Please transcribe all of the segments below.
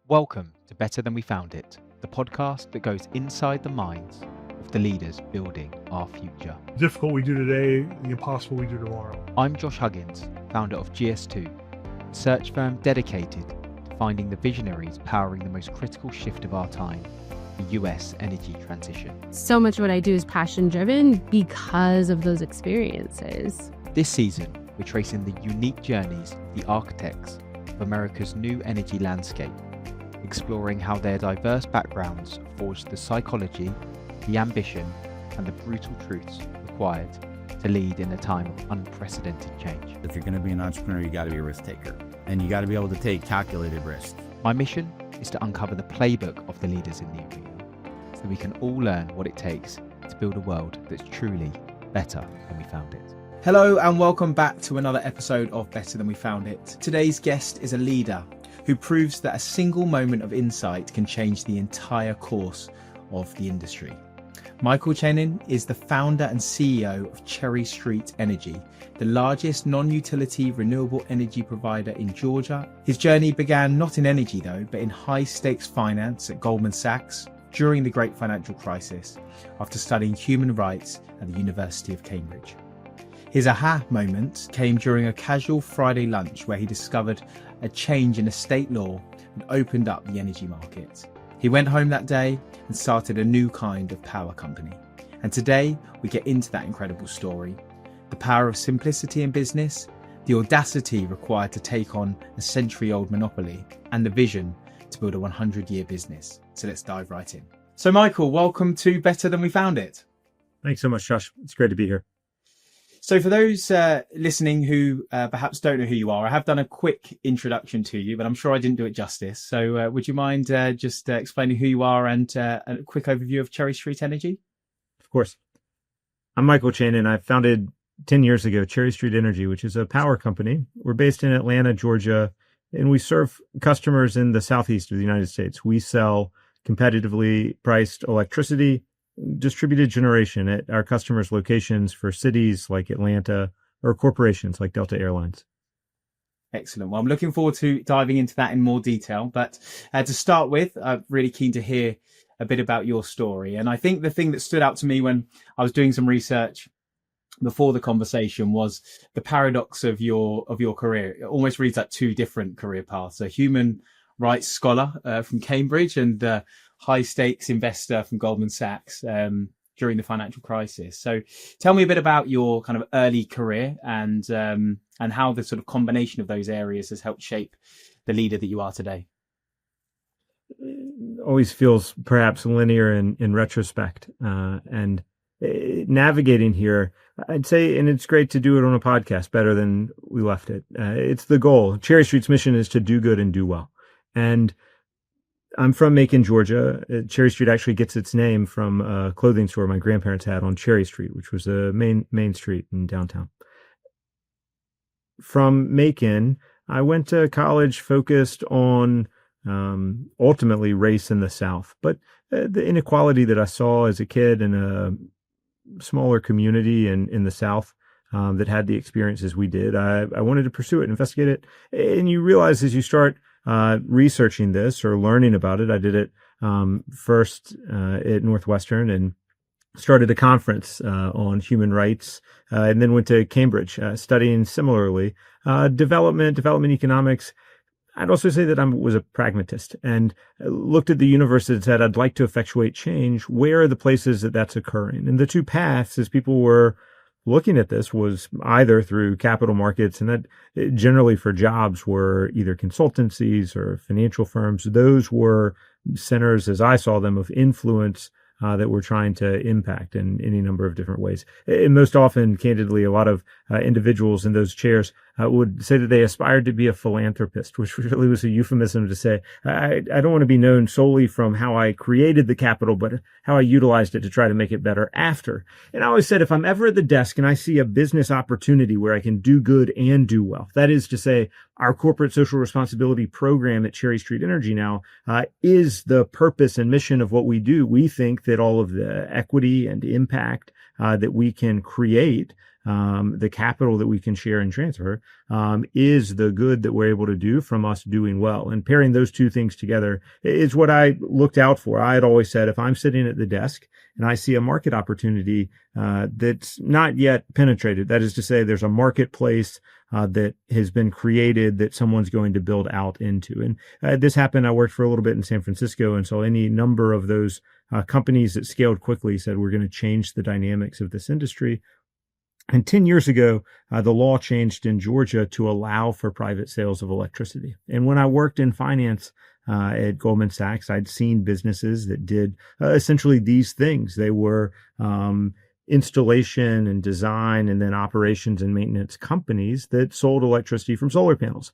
Welcome to Better Than We Found It, the podcast that goes inside the minds of the leaders building our future. The difficult we do today, the impossible we do tomorrow. I'm Josh Huggins, founder of GS2, a search firm dedicated to finding the visionaries powering the most critical shift of our time, the US energy transition. So much of what I do is passion-driven because of those experiences. This season, we're tracing the unique journeys of the architects of America's new energy landscape, exploring how their diverse backgrounds forged the psychology, the ambition, and the brutal truths required to lead in a time of unprecedented change. If you're going to be an entrepreneur, you got to be a risk taker, and you got to be able to take calculated risks. My mission is to uncover the playbook of the leaders in the arena, so that we can all learn what it takes to build a world that's truly better than we found it. Hello and welcome back to another episode of Better Than We Found It. Today's guest is a leader who proves that a single moment of insight can change the entire course of the industry. Michael Chanin is the founder and CEO of Cherry Street Energy, the largest non-utility renewable energy provider in Georgia. His journey began not in energy though, but in high-stakes finance at Goldman Sachs during the Great Financial Crisis, after studying human rights at the University of Cambridge. His aha moment came during a casual Friday lunch where he discovered a change in estate law and opened up the energy market. He went home that day and started a new kind of power company. And today we get into that incredible story, the power of simplicity in business, the audacity required to take on a century-old monopoly, and the vision to build a 100-year business. So let's dive right in. So Michael, welcome to Better Than We Found It. Thanks so much, Josh. It's great to be here. So for those listening who perhaps don't know who you are, I have done a quick introduction to you, but I'm sure I didn't do it justice. So would you mind just explaining who you are and a quick overview of Cherry Street Energy? Of course. I'm Michael Chanin. I founded 10 years ago Cherry Street Energy, which is a power company. We're based in Atlanta, Georgia, and we serve customers in the southeast of the United States. We sell competitively priced electricity, distributed generation at our customers' locations for cities like Atlanta or corporations like Delta Airlines. Excellent. Well, I'm looking forward to diving into that in more detail. But to start with, I'm really keen to hear a bit about your story. And I think the thing that stood out to me when I was doing some research before the conversation was the paradox of your career. It almost reads like two different career paths: a human rights scholar from Cambridge and high stakes investor from Goldman Sachs during the financial crisis. So tell me a bit about your kind of early career and how the sort of combination of those areas has helped shape the leader that you are today. It always feels perhaps linear in retrospect. And navigating here, I'd say, and it's great to do it on a podcast better than we left it. It's the goal. Cherry Street's mission is to do good and do well. And I'm from Macon, Georgia. Cherry Street actually gets its name from a clothing store my grandparents had on Cherry Street, which was a main street in downtown. From Macon, I went to college focused on ultimately race in the South. But the inequality that I saw as a kid in a smaller community in the South that had the experiences we did, I wanted to pursue it, investigate it. And you realize as you start researching this or learning about it. I did it first at Northwestern and started a conference on human rights, and then went to Cambridge studying similarly development economics. I'd also say that I was a pragmatist and looked at the universe and said, I'd like to effectuate change. Where are the places that that's occurring? And the two paths, as people were looking at this, was either through capital markets, and that generally for jobs were either consultancies or financial firms. Those were centers, as I saw them, of influence that we're trying to impact in any number of different ways. And most often, candidly, a lot of individuals in those chairs would say that they aspired to be a philanthropist, which really was a euphemism to say, I don't want to be known solely from how I created the capital, but how I utilized it to try to make it better after. And I always said, if I'm ever at the desk and I see a business opportunity where I can do good and do well, that is to say, our corporate social responsibility program at Cherry Street Energy now is the purpose and mission of what we do. We think that all of the equity and impact that we can create the capital that we can share and transfer, is the good that we're able to do from us doing well. And pairing those two things together is what I looked out for. I had always said, if I'm sitting at the desk and I see a market opportunity that's not yet penetrated, that is to say, there's a marketplace that has been created that someone's going to build out into. And this happened. I worked for a little bit in San Francisco, and so any number of those companies that scaled quickly said, we're going to change the dynamics of this industry. And 10 years ago, the law changed in Georgia to allow for private sales of electricity. And when I worked in finance at Goldman Sachs, I'd seen businesses that did essentially these things. They were installation and design and then operations and maintenance companies that sold electricity from solar panels.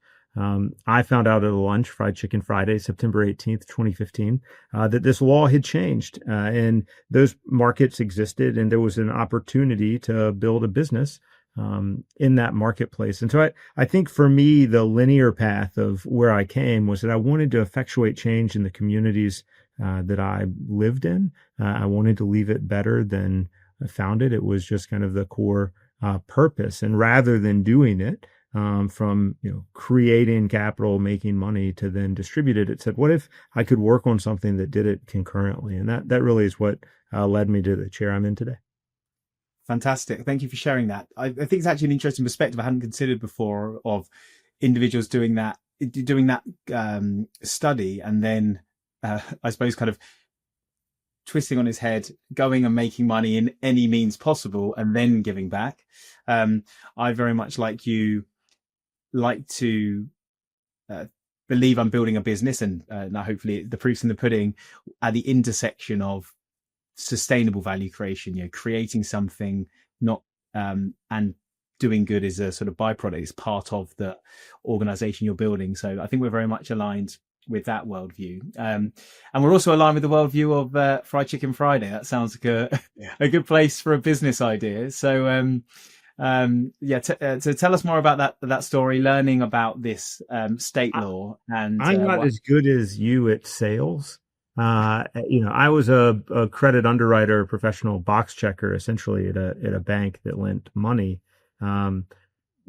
I found out at a lunch, Fried Chicken Friday, September 18th, 2015, that this law had changed, and those markets existed, and there was an opportunity to build a business in that marketplace. And so I think for me, the linear path of where I came was that I wanted to effectuate change in the communities that I lived in. I wanted to leave it better than I found it. It was just kind of the core purpose. And rather than doing it from creating capital, making money to then distribute it, it said, what if I could work on something that did it concurrently? And that really is what led me to the chair I'm in today. Fantastic. Thank you for sharing that. I think it's actually an interesting perspective I hadn't considered before, of individuals doing that study and then I suppose kind of twisting on his head, going and making money in any means possible and then giving back. I very much like you like to believe I'm building a business, and now hopefully the proof's in the pudding at the intersection of sustainable value creation, creating something, not and doing good is a sort of byproduct, is part of the organization you're building. So I think we're very much aligned with that worldview, and we're also aligned with the worldview of Fried Chicken Friday. That sounds like a good place for a business idea. So so tell us more about that story, learning about this state law. And I'm not as good as you at sales. I was a credit underwriter, professional box checker, essentially at a bank that lent money.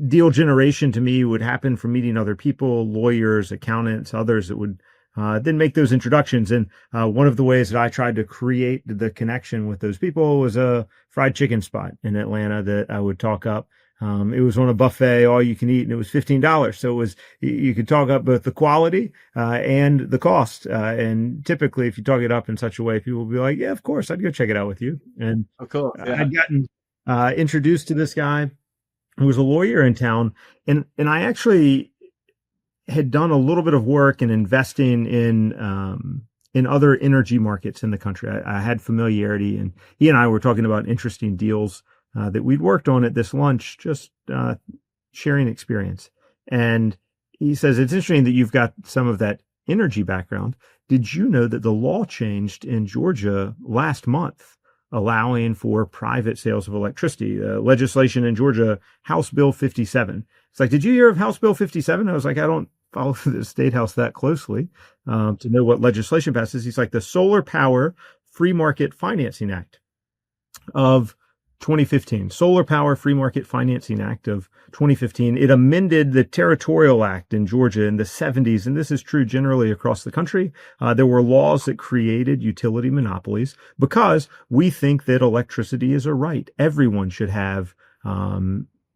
Deal generation to me would happen from meeting other people, lawyers, accountants, others that would then make those introductions. And one of the ways that I tried to create the connection with those people was a fried chicken spot in Atlanta that I would talk up. It was on a buffet, all you can eat, and it was $15. So it was, you could talk up both the quality and the cost. And typically, if you talk it up in such a way, people will be like, yeah, of course, I'd go check it out with you. And of course, yeah. I'd gotten introduced to this guy who was a lawyer in town. And I actually had done a little bit of work in investing in other energy markets in the country. I had familiarity, and he and I were talking about interesting deals that we'd worked on at this lunch, just sharing experience. And he says, it's interesting that you've got some of that energy background. Did you know that the law changed in Georgia last month, allowing for private sales of electricity? Legislation in Georgia, House Bill 57. It's like, did you hear of House Bill 57? I was like, I don't follow the State House that closely to know what legislation passes. He's like, the Solar Power Free Market Financing Act of 2015, Solar Power Free Market Financing Act of 2015. It amended the Territorial Act in Georgia in the 70s, and this is true generally across the country. There were laws that created utility monopolies because we think that electricity is a right. Everyone should have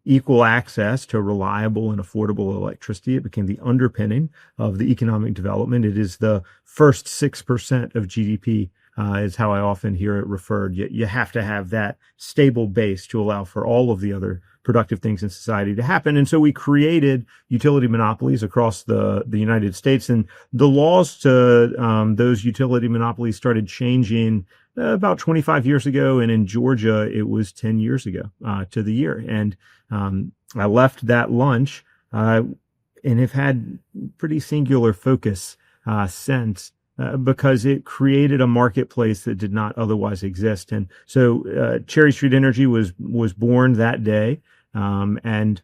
equal access to reliable and affordable electricity. It became the underpinning of the economic development. It is the first 6% of GDP. Is how I often hear it referred. You have to have that stable base to allow for all of the other productive things in society to happen. And so we created utility monopolies across the United States, and the laws to those utility monopolies started changing about 25 years ago. And in Georgia, it was 10 years ago to the year. And I left that lunch and have had pretty singular focus since. Because it created a marketplace that did not otherwise exist. And so Cherry Street Energy was born that day. And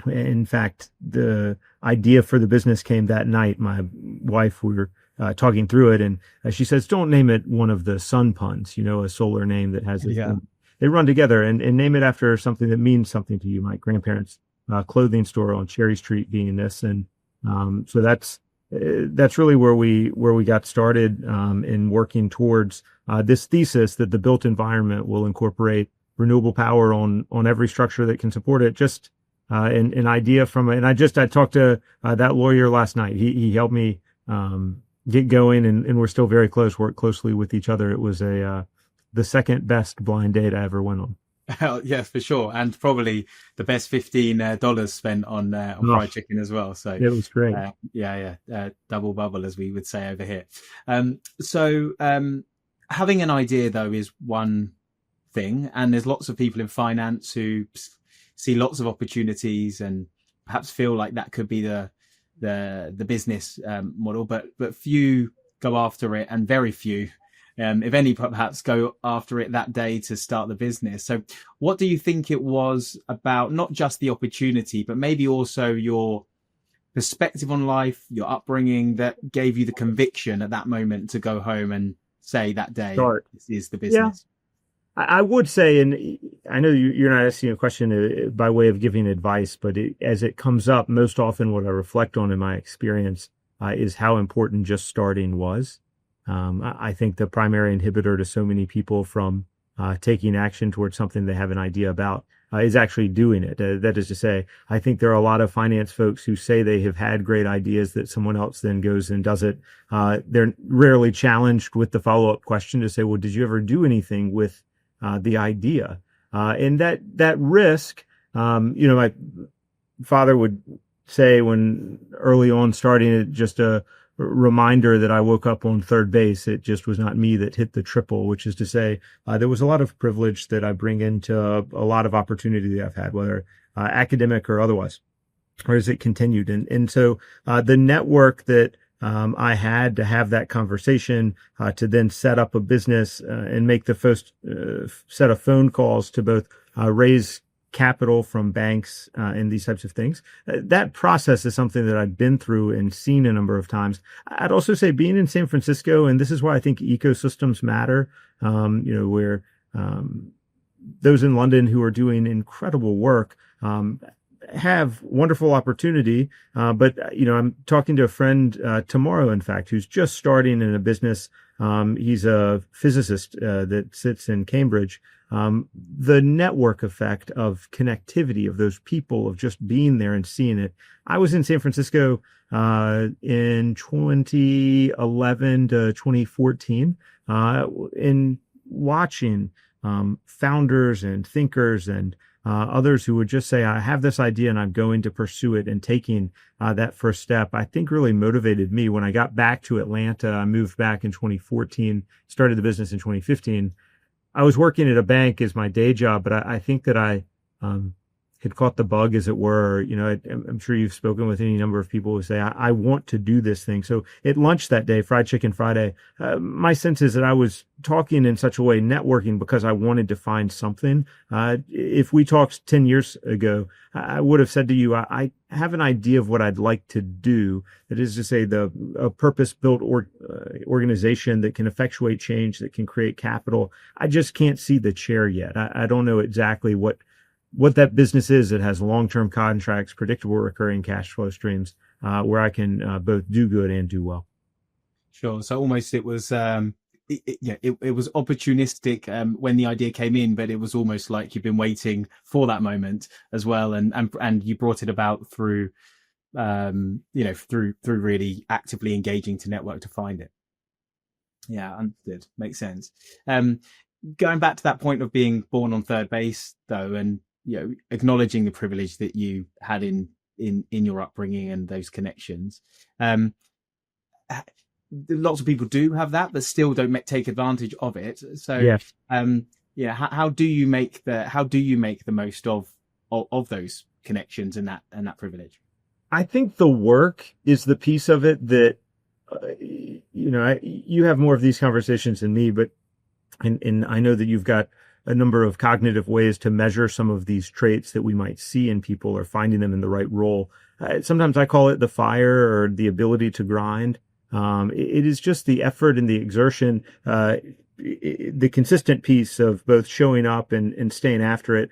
in fact, the idea for the business came that night. My wife, we were talking through it, and she says, don't name it one of the sun puns, a solar name that has Yeah. they run together, and name it after something that means something to you. My grandparents' clothing store on Cherry Street being this, and so that's really where we got started in working towards this thesis that the built environment will incorporate renewable power on every structure that can support it. Just an idea from, and I talked to that lawyer last night. He helped me get going, and we're still very close. Work closely with each other. It was the second best blind date I ever went on. Yeah, for sure, and probably the best $15 spent on fried chicken as well. So it was great. Double bubble, as we would say over here. So having an idea though is one thing, and there's lots of people in finance who see lots of opportunities and perhaps feel like that could be the business model, but few go after it, and very few, if any, perhaps go after it that day to start the business. So what do you think it was about not just the opportunity, but maybe also your perspective on life, your upbringing, that gave you the conviction at that moment to go home and say that day, this is the business? Yeah. I would say, and I know you're not asking a question by way of giving advice, but as it comes up, most often what I reflect on in my experience is how important just starting was. I think the primary inhibitor to so many people from taking action towards something they have an idea about is actually doing it. That is to say, I think there are a lot of finance folks who say they have had great ideas that someone else then goes and does it. They're rarely challenged with the follow-up question to say, well, did you ever do anything with the idea? And that risk, my father would say when early on starting it, just a reminder that I woke up on third base. It just was not me that hit the triple, which is to say, there was a lot of privilege that I bring into a lot of opportunity that I've had, whether academic or otherwise, or as it continued. And so the network that I had to have that conversation, to then set up a business and make the first set of phone calls to both raise capital from banks and these types of things. That process is something that I've been through and seen a number of times. I'd also say being in San Francisco, and this is why I think ecosystems matter, where those in London who are doing incredible work have wonderful opportunity. But I'm talking to a friend tomorrow, in fact, who's just starting in a business. He's a physicist that sits in Cambridge. The network effect of connectivity of those people, of just being there and seeing it. I was in San Francisco in 2011 to 2014 in watching founders and thinkers and others who would just say, I have this idea and I'm going to pursue it, and taking that first step, I think really motivated me. When I got back to Atlanta, I moved back in 2014, started the business in 2015. I was working at a bank as my day job, but I think that I had caught the bug, as it were. I'm sure you've spoken with any number of people who say, I want to do this thing. So at lunch that day, Fried Chicken Friday, my sense is that I was talking in such a way, networking, because I wanted to find something. If we talked 10 years ago, I would have said to you, I have an idea of what I'd like to do. That is to say, a purpose-built organization that can effectuate change, that can create capital. I just can't see the chair yet. I don't know exactly what that business is that has long-term contracts, predictable recurring cash flow streams, where I can both do good and do well. Sure. So almost it was it was opportunistic when the idea came in, but it was almost like you've been waiting for that moment as well, and you brought it about through through really actively engaging to network to find it. Yeah, understood. Makes sense. Going back to that point of being born on third base, though, and acknowledging the privilege that you had in your upbringing and those connections. Lots of people do have that, but still don't take advantage of it. So, yeah. How do you make the most of those connections and that privilege? I think the work is the piece of it that, you have more of these conversations than me, but, and I know that you've got a number of cognitive ways to measure some of these traits that we might see in people, or finding them in the right role. Sometimes I call it the fire, or the ability to grind. It is just the effort and the exertion. the consistent piece of both showing up and staying after it.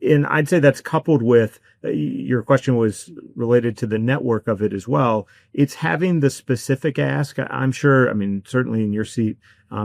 And I'd say that's coupled with your question was related to the network of it as well. It's having the specific ask. I'm sure, I mean, certainly in your seat,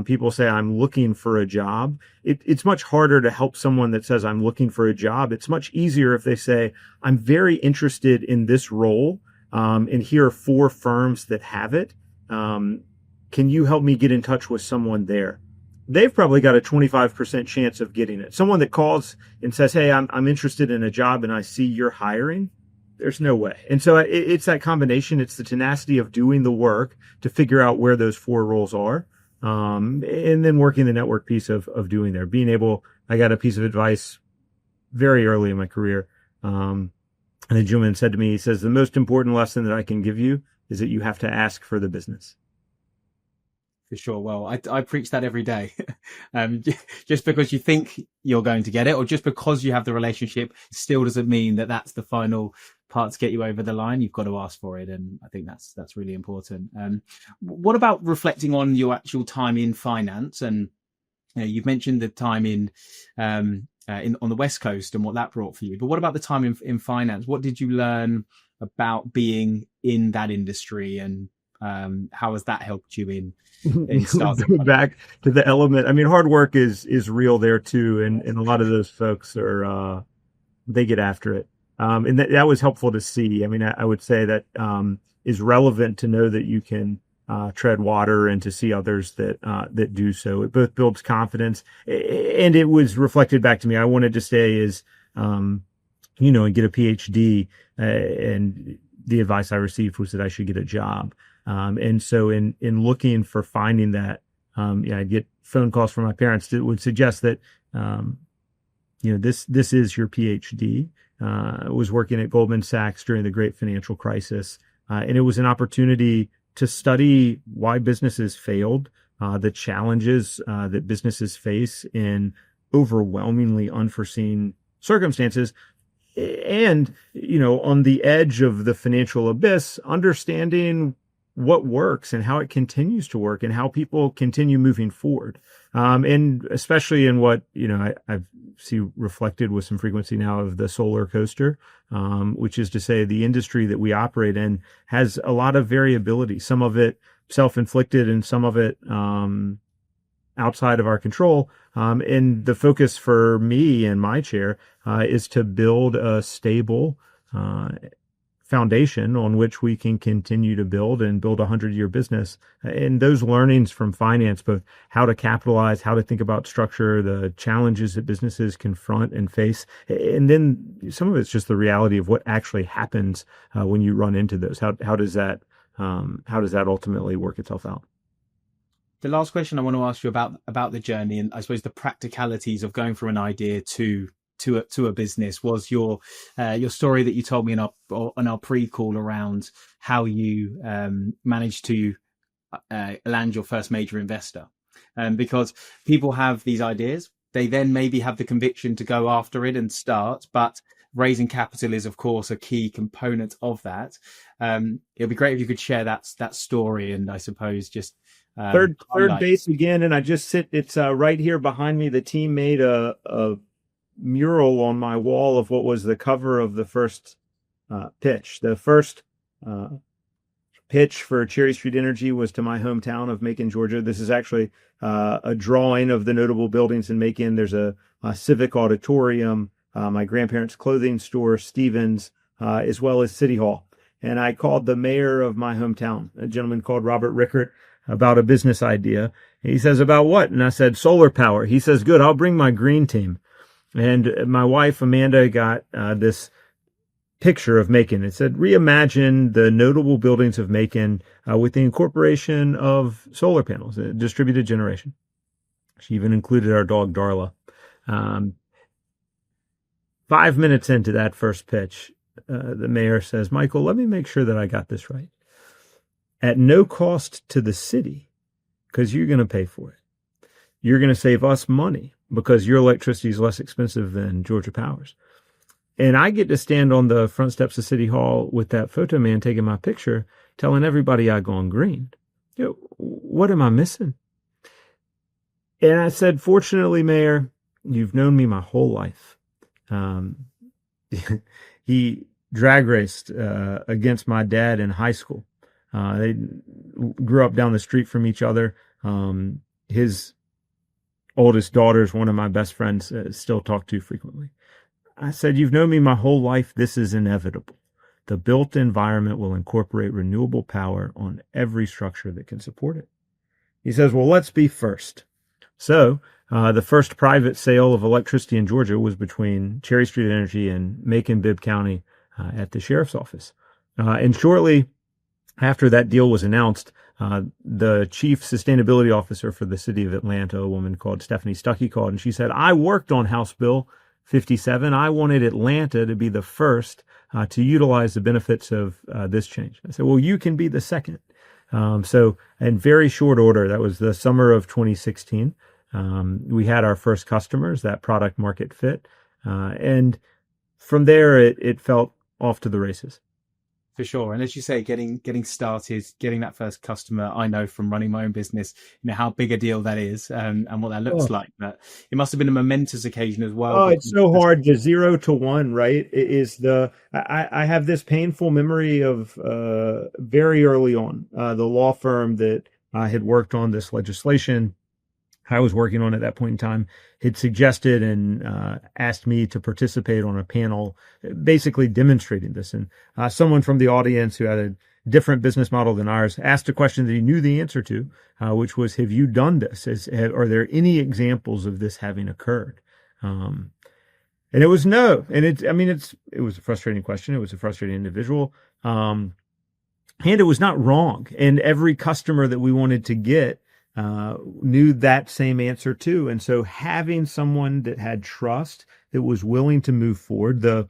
people say, I'm looking for a job. It's much harder to help someone that says, I'm looking for a job. It's much easier if they say, I'm very interested in this role. And here are 4 firms that have it. Can you help me get in touch with someone there? They've probably got a 25% chance of getting it. Someone that calls and says, hey, I'm interested in a job and I see you're hiring. There's no way. And so it's that combination. It's the tenacity of doing the work to figure out where those 4 roles are. And then working the network piece of doing there, being able, I got a piece of advice very early in my career. And the gentleman said to me, he says, the most important lesson that I can give you is that you have to ask for the business. For sure. Well, I preach that every day. Just because you think you're going to get it, or just because you have the relationship, still doesn't mean that that's the final part to get you over the line. You've got to ask for it, and I think that's really important. What about reflecting on your actual time in finance? And you've mentioned the time on the West Coast and what that brought for you. But what about the time in finance? What did you learn about being in that industry, and how has that helped you in starting? Back to the element. I mean, hard work is real there too, and a lot of those folks are they get after it, and that was helpful to see. I mean, I would say that is relevant to know that you can tread water and to see others that do so. It both builds confidence, and it was reflected back to me. I wanted to stay as and get a PhD, and the advice I received was that I should get a job. And so in looking for finding that, I'd get phone calls from my parents that would suggest that, this is your PhD. I was working at Goldman Sachs during the great financial crisis. And it was an opportunity to study why businesses failed, the challenges that businesses face in overwhelmingly unforeseen circumstances. And, on the edge of the financial abyss, understanding what works and how it continues to work and how people continue moving forward. And especially in what, I see reflected with some frequency now of the solar coaster, which is to say the industry that we operate in has a lot of variability, some of it self-inflicted and some of it outside of our control. And the focus for me and my chair is to build a stable foundation on which we can continue to build a 100-year business. And those learnings from finance, both how to capitalize, how to think about structure, the challenges that businesses confront and face. And then some of it's just the reality of what actually happens when you run into those. How does that ultimately work itself out? The last question I want to ask you about the journey, and I suppose the practicalities of going from an idea to a business, was your story that you told me in our pre-call around how you managed to land your first major investor. Because people have these ideas, they then maybe have the conviction to go after it and start, but raising capital is, of course, a key component of that. It'd be great if you could share that story, and I suppose just third base again. And I just sit. It's right here behind me. The team made a mural on my wall of what was the cover of the first pitch. The first pitch for Cherry Street Energy was to my hometown of Macon, Georgia. This is actually a drawing of the notable buildings in Macon. There's a civic auditorium, my grandparents' clothing store, Stevens, as well as City Hall. And I called the mayor of my hometown, a gentleman called Robert Rickert, about a business idea. He says, about what? And I said, solar power. He says, good, I'll bring my green team. And my wife, Amanda, got this picture of Macon. It said, reimagine the notable buildings of Macon with the incorporation of solar panels, distributed generation. She even included our dog, Darla. 5 minutes into that first pitch, the mayor says, Michael, let me make sure that I got this right. At no cost to the city, because you're going to pay for it. You're going to save us money because your electricity is less expensive than Georgia Power's. And I get to stand on the front steps of City Hall with that photo man taking my picture, telling everybody I've gone green. What am I missing? And I said, fortunately, Mayor, you've known me my whole life. He drag raced against my dad in high school. They grew up down the street from each other. His oldest daughter is one of my best friends, still talk to frequently. I said, you've known me my whole life. This is inevitable. The built environment will incorporate renewable power on every structure that can support it. He says, well, let's be first. So the first private sale of electricity in Georgia was between Cherry Street Energy and Macon-Bibb County at the sheriff's office. And shortly after that deal was announced, the chief sustainability officer for the city of Atlanta, a woman called Stephanie Stuckey, called, and she said, I worked on House Bill 57. I wanted Atlanta to be the first to utilize the benefits of this change. I said, well, you can be the second. So in very short order, that was the summer of 2016. We had our first customers, that product market fit. And from there, it felt off to the races. For sure. And as you say, getting started, getting that first customer, I know from running my own business, how big a deal that is, and what that looks like. But it must have been a momentous occasion as well. Oh, it's so hard to 0 to 1, right? It is I have this painful memory of very early on, the law firm that I had worked on this legislation I was working on at that point in time had suggested and asked me to participate on a panel basically demonstrating this. And someone from the audience who had a different business model than ours asked a question that he knew the answer to, which was, have you done this? Are there any examples of this having occurred? And it was no. And it was a frustrating question. It was a frustrating individual. And it was not wrong. And every customer that we wanted to get knew that same answer too. And so having someone that had trust, that was willing to move forward, the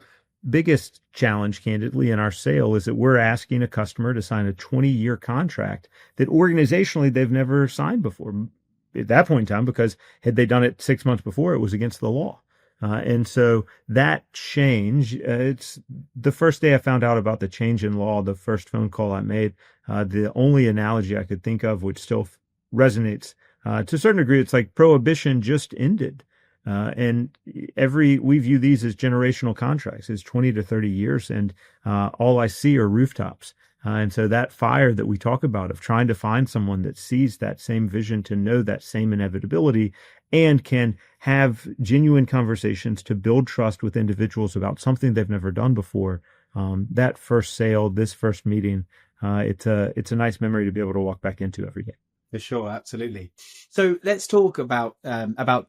biggest challenge, candidly, in our sale is that we're asking a customer to sign a 20-year contract that organizationally they've never signed before at that point in time, because had they done it 6 months before, it was against the law. And so that change, it's the first day I found out about the change in law, the first phone call I made, the only analogy I could think of, which still resonates to a certain degree, it's like prohibition just ended. And we view these as generational contracts. It's 20 to 30 years, and all I see are rooftops. And so that fire that we talk about of trying to find someone that sees that same vision, to know that same inevitability, and can have genuine conversations to build trust with individuals about something they've never done before. That first sale, this first meeting, it's a nice memory to be able to walk back into every day. For sure, absolutely. So let's talk about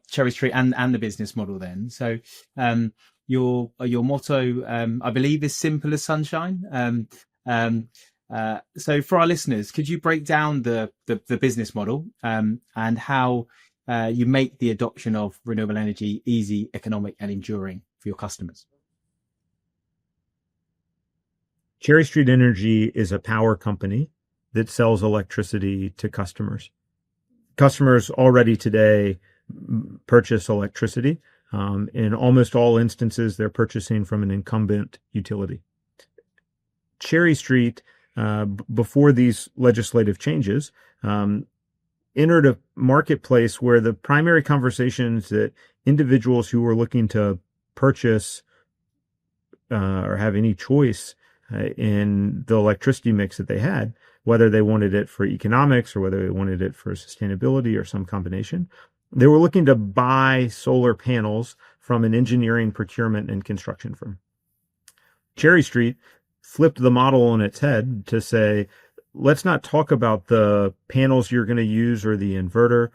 Cherry Street and the business model then. So your motto, I believe, is simple as sunshine. So for our listeners, could you break down the business model and how you make the adoption of renewable energy easy, economic, and enduring for your customers? Cherry Street Energy is a power company that sells electricity to customers. Customers already today purchase electricity. In almost all instances, they're purchasing from an incumbent utility. Cherry Street, before these legislative changes, entered a marketplace where the primary conversations that individuals who were looking to purchase or have any choice in the electricity mix that they had, whether they wanted it for economics or whether they wanted it for sustainability or some combination, they were looking to buy solar panels from an engineering, procurement, and construction firm. Cherry Street flipped the model on its head to say, let's not talk about the panels you're going to use or the inverter.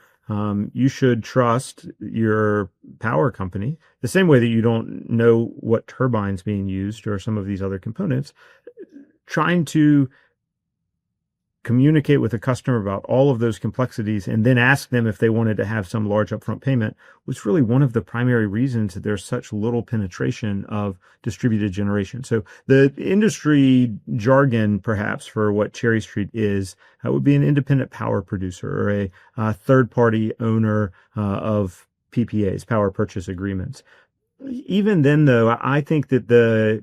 You should trust your power company the same way that you don't know what turbines being used or some of these other components. Trying to communicate with a customer about all of those complexities and then ask them if they wanted to have some large upfront payment was really one of the primary reasons that there's such little penetration of distributed generation. So the industry jargon, perhaps, for what Cherry Street is, would be an independent power producer or a third-party owner of PPAs, power purchase agreements. Even then, though, I think that the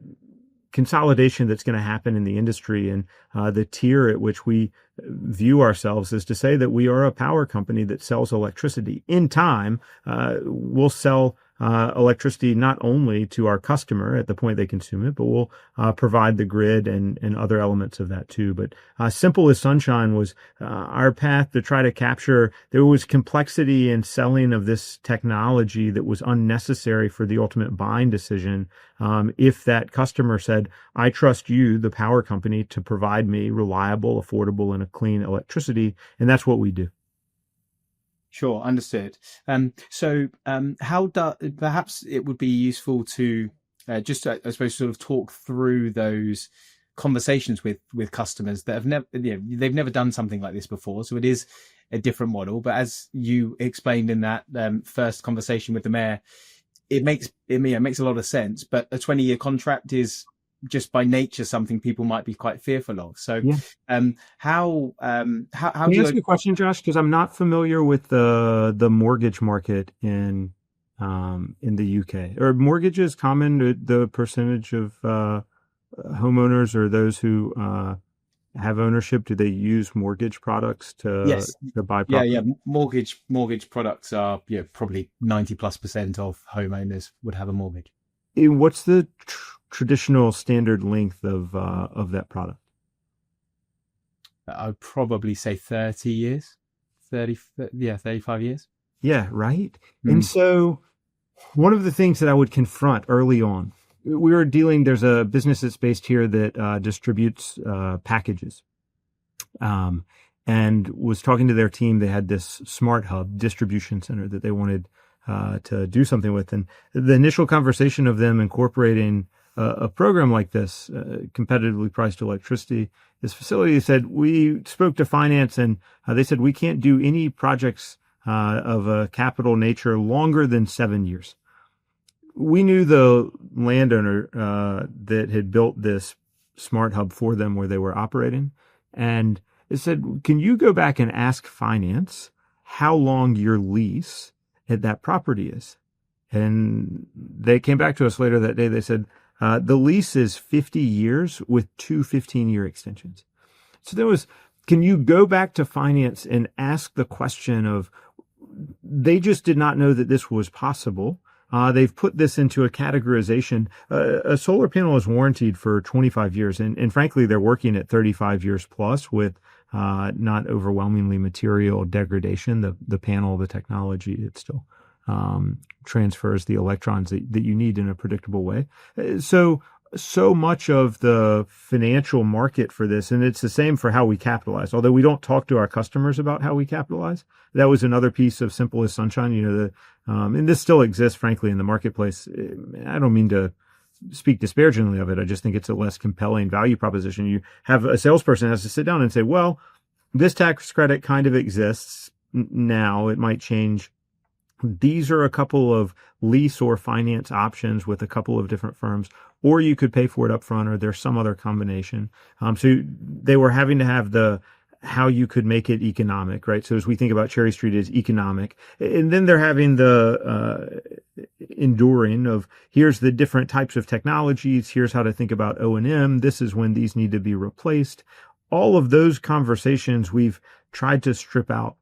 consolidation that's going to happen in the industry, and the tier at which we view ourselves is to say that we are a power company that sells electricity. In time, we'll sell electricity not only to our customer at the point they consume it, but we'll provide the grid and other elements of that too. But simple as sunshine was our path to try to capture. There was complexity in selling of this technology that was unnecessary for the ultimate buying decision. If that customer said, I trust you, the power company, to provide me reliable, affordable, and a clean electricity. And that's what we do. Sure, understood. Perhaps it would be useful to just, I suppose, sort of talk through those conversations with customers that have never, they've never done something like this before. So it is a different model. But as you explained in that first conversation with the mayor, it makes a lot of sense. But a 20-year contract is just by nature something people might be quite fearful of. So, how Can you ask a question, Josh? Because I'm not familiar with the mortgage market in the UK. Are mortgages common? The percentage of homeowners or those who have ownership, do they use mortgage products to buy property? Yeah. Mortgage products are probably 90+% of homeowners would have a mortgage. What's the traditional standard length of that product? I'd probably say 30 years, 35 years. Yeah, right. And so one of the things that I would confront early on, there's a business that's based here that distributes packages, and was talking to their team. They had this smart hub distribution center that they wanted to do something with. And the initial conversation of them incorporating a program like this, competitively priced electricity, this facility said, we spoke to finance and they said, we can't do any projects of a capital nature longer than 7 years. We knew the landowner that had built this smart hub for them where they were operating. And it said, can you go back and ask finance how long your lease at that property is? And they came back to us later that day. They said, the lease is 50 years with two 15-year extensions. So can you go back to finance and ask the question of, they just did not know that this was possible. They've put this into a categorization. A solar panel is warranted for 25 years. And frankly, they're working at 35 years plus with not overwhelmingly material degradation. The panel, the technology, it still transfers the electrons that you need in a predictable way. So much of the financial market for this, and it's the same for how we capitalize, although we don't talk to our customers about how we capitalize. That was another piece of Simple as Sunshine, and this still exists, frankly, in the marketplace. I don't mean to speak disparagingly of it. I just think it's a less compelling value proposition. You have a salesperson has to sit down and say, well, this tax credit kind of exists now. It might change. These are a couple of lease or finance options with a couple of different firms, or you could pay for it up front, or there's some other combination. So they were having to have how you could make it economic, right? So as we think about Cherry Street as economic, and then they're having the enduring of, here's the different types of technologies, here's how to think about O&M, this is when these need to be replaced. All of those conversations we've tried to strip out.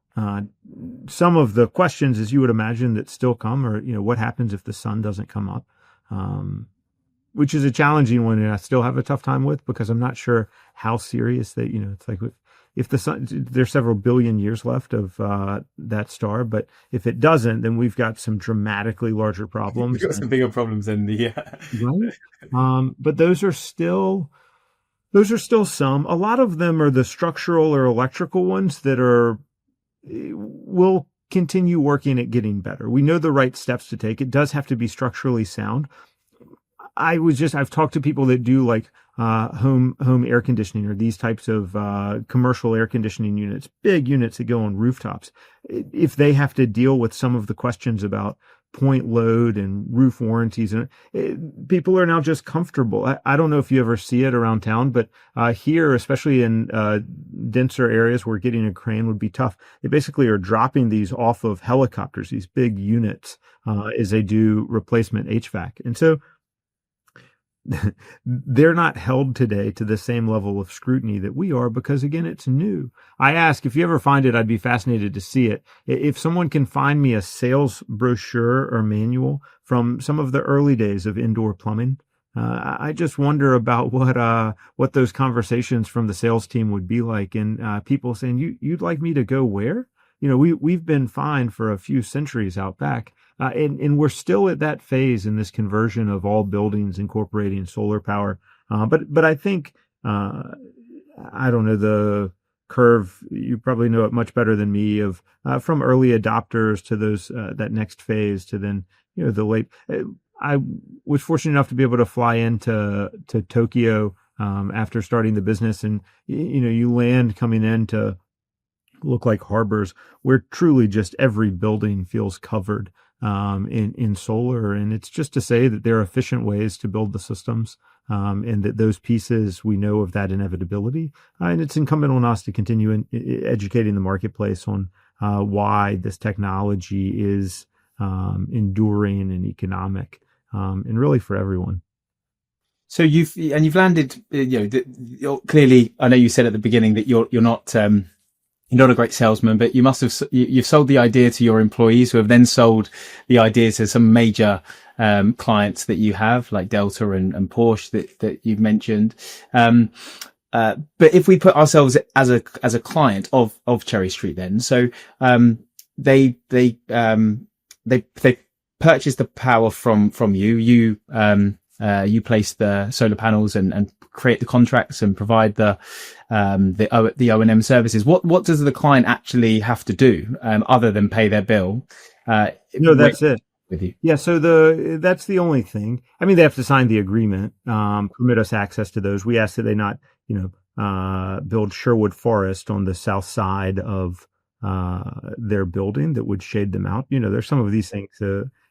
Some of the questions, as you would imagine, that still come are, what happens if the sun doesn't come up? Which is a challenging one, and I still have a tough time with, because I'm not sure how serious that, it's like if the sun, there's several billion years left of that star, but if it doesn't, then we've got some dramatically larger problems. We've got some bigger problems than right? But those are still some. A lot of them are the structural or electrical ones that will continue working at getting better. We know the right steps to take. It does have to be structurally sound. I've talked to people that do like home air conditioning, or these types of commercial air conditioning units, big units that go on rooftops. If they have to deal with some of the questions about point load and roof warranties, and people are now just comfortable. I don't know if you ever see it around town, but here, especially in denser areas where getting a crane would be tough, they basically are dropping these off of helicopters, these big units, as they do replacement HVAC. And so they're not held today to the same level of scrutiny that we are because, again, it's new. I ask, if you ever find it, I'd be fascinated to see it. If someone can find me a sales brochure or manual from some of the early days of indoor plumbing, I just wonder about what those conversations from the sales team would be like, and people saying, "You'd like me to go where?" We've been fine for a few centuries out back, and we're still at that phase in this conversion of all buildings incorporating solar power. But I think I don't know the curve. You probably know it much better than me of from early adopters to those that next phase to then the late. I was fortunate enough to be able to fly into Tokyo after starting the business, and you land coming in to look like harbors where truly just every building feels covered in solar, and it's just to say that there are efficient ways to build the systems, and that those pieces we know of that inevitability, and it's incumbent on us to continue educating the marketplace on why this technology is enduring and economic. And really for everyone. So you've landed, clearly, I know you said at the beginning that you're not a great salesman, but you've sold the idea to your employees, who have then sold the idea to some major clients that you have, like Delta and Porsche that you've mentioned. But if we put ourselves as a client of Cherry Street, then so they purchase the power from you. You place the solar panels and create the contracts and provide the O&M services. What does the client actually have to do other than pay their bill? No, that's it. With you. Yeah, so that's the only thing. I mean, they have to sign the agreement, permit us access to those. We ask that they not, build Sherwood Forest on the south side of their building that would shade them out. There's some of these things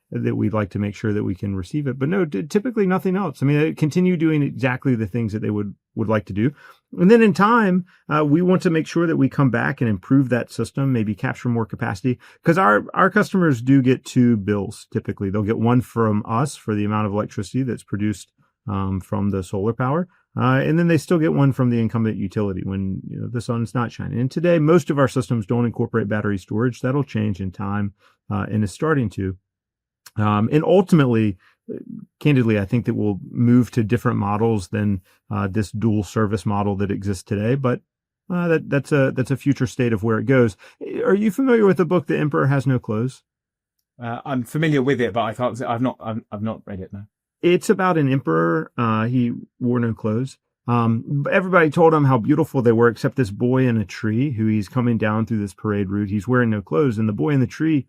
that we'd like to make sure that we can receive it. But no, typically nothing else. I mean, continue doing exactly the things that they would like to do. And then in time, we want to make sure that we come back and improve that system, maybe capture more capacity, because our customers do get two bills. Typically, they'll get one from us for the amount of electricity that's produced from the solar power. And then they still get one from the incumbent utility when the sun's not shining. And today, most of our systems don't incorporate battery storage. That'll change in time, and is starting to. And ultimately, candidly, I think that we'll move to different models than this dual service model that exists today. But that's a future state of where it goes. Are you familiar with the book "The Emperor Has No Clothes"? I'm familiar with it, but I've not read it. No. It's about an emperor. He wore no clothes. Everybody told him how beautiful they were, except this boy in a tree who he's coming down through this parade route. He's wearing no clothes, and the boy in the tree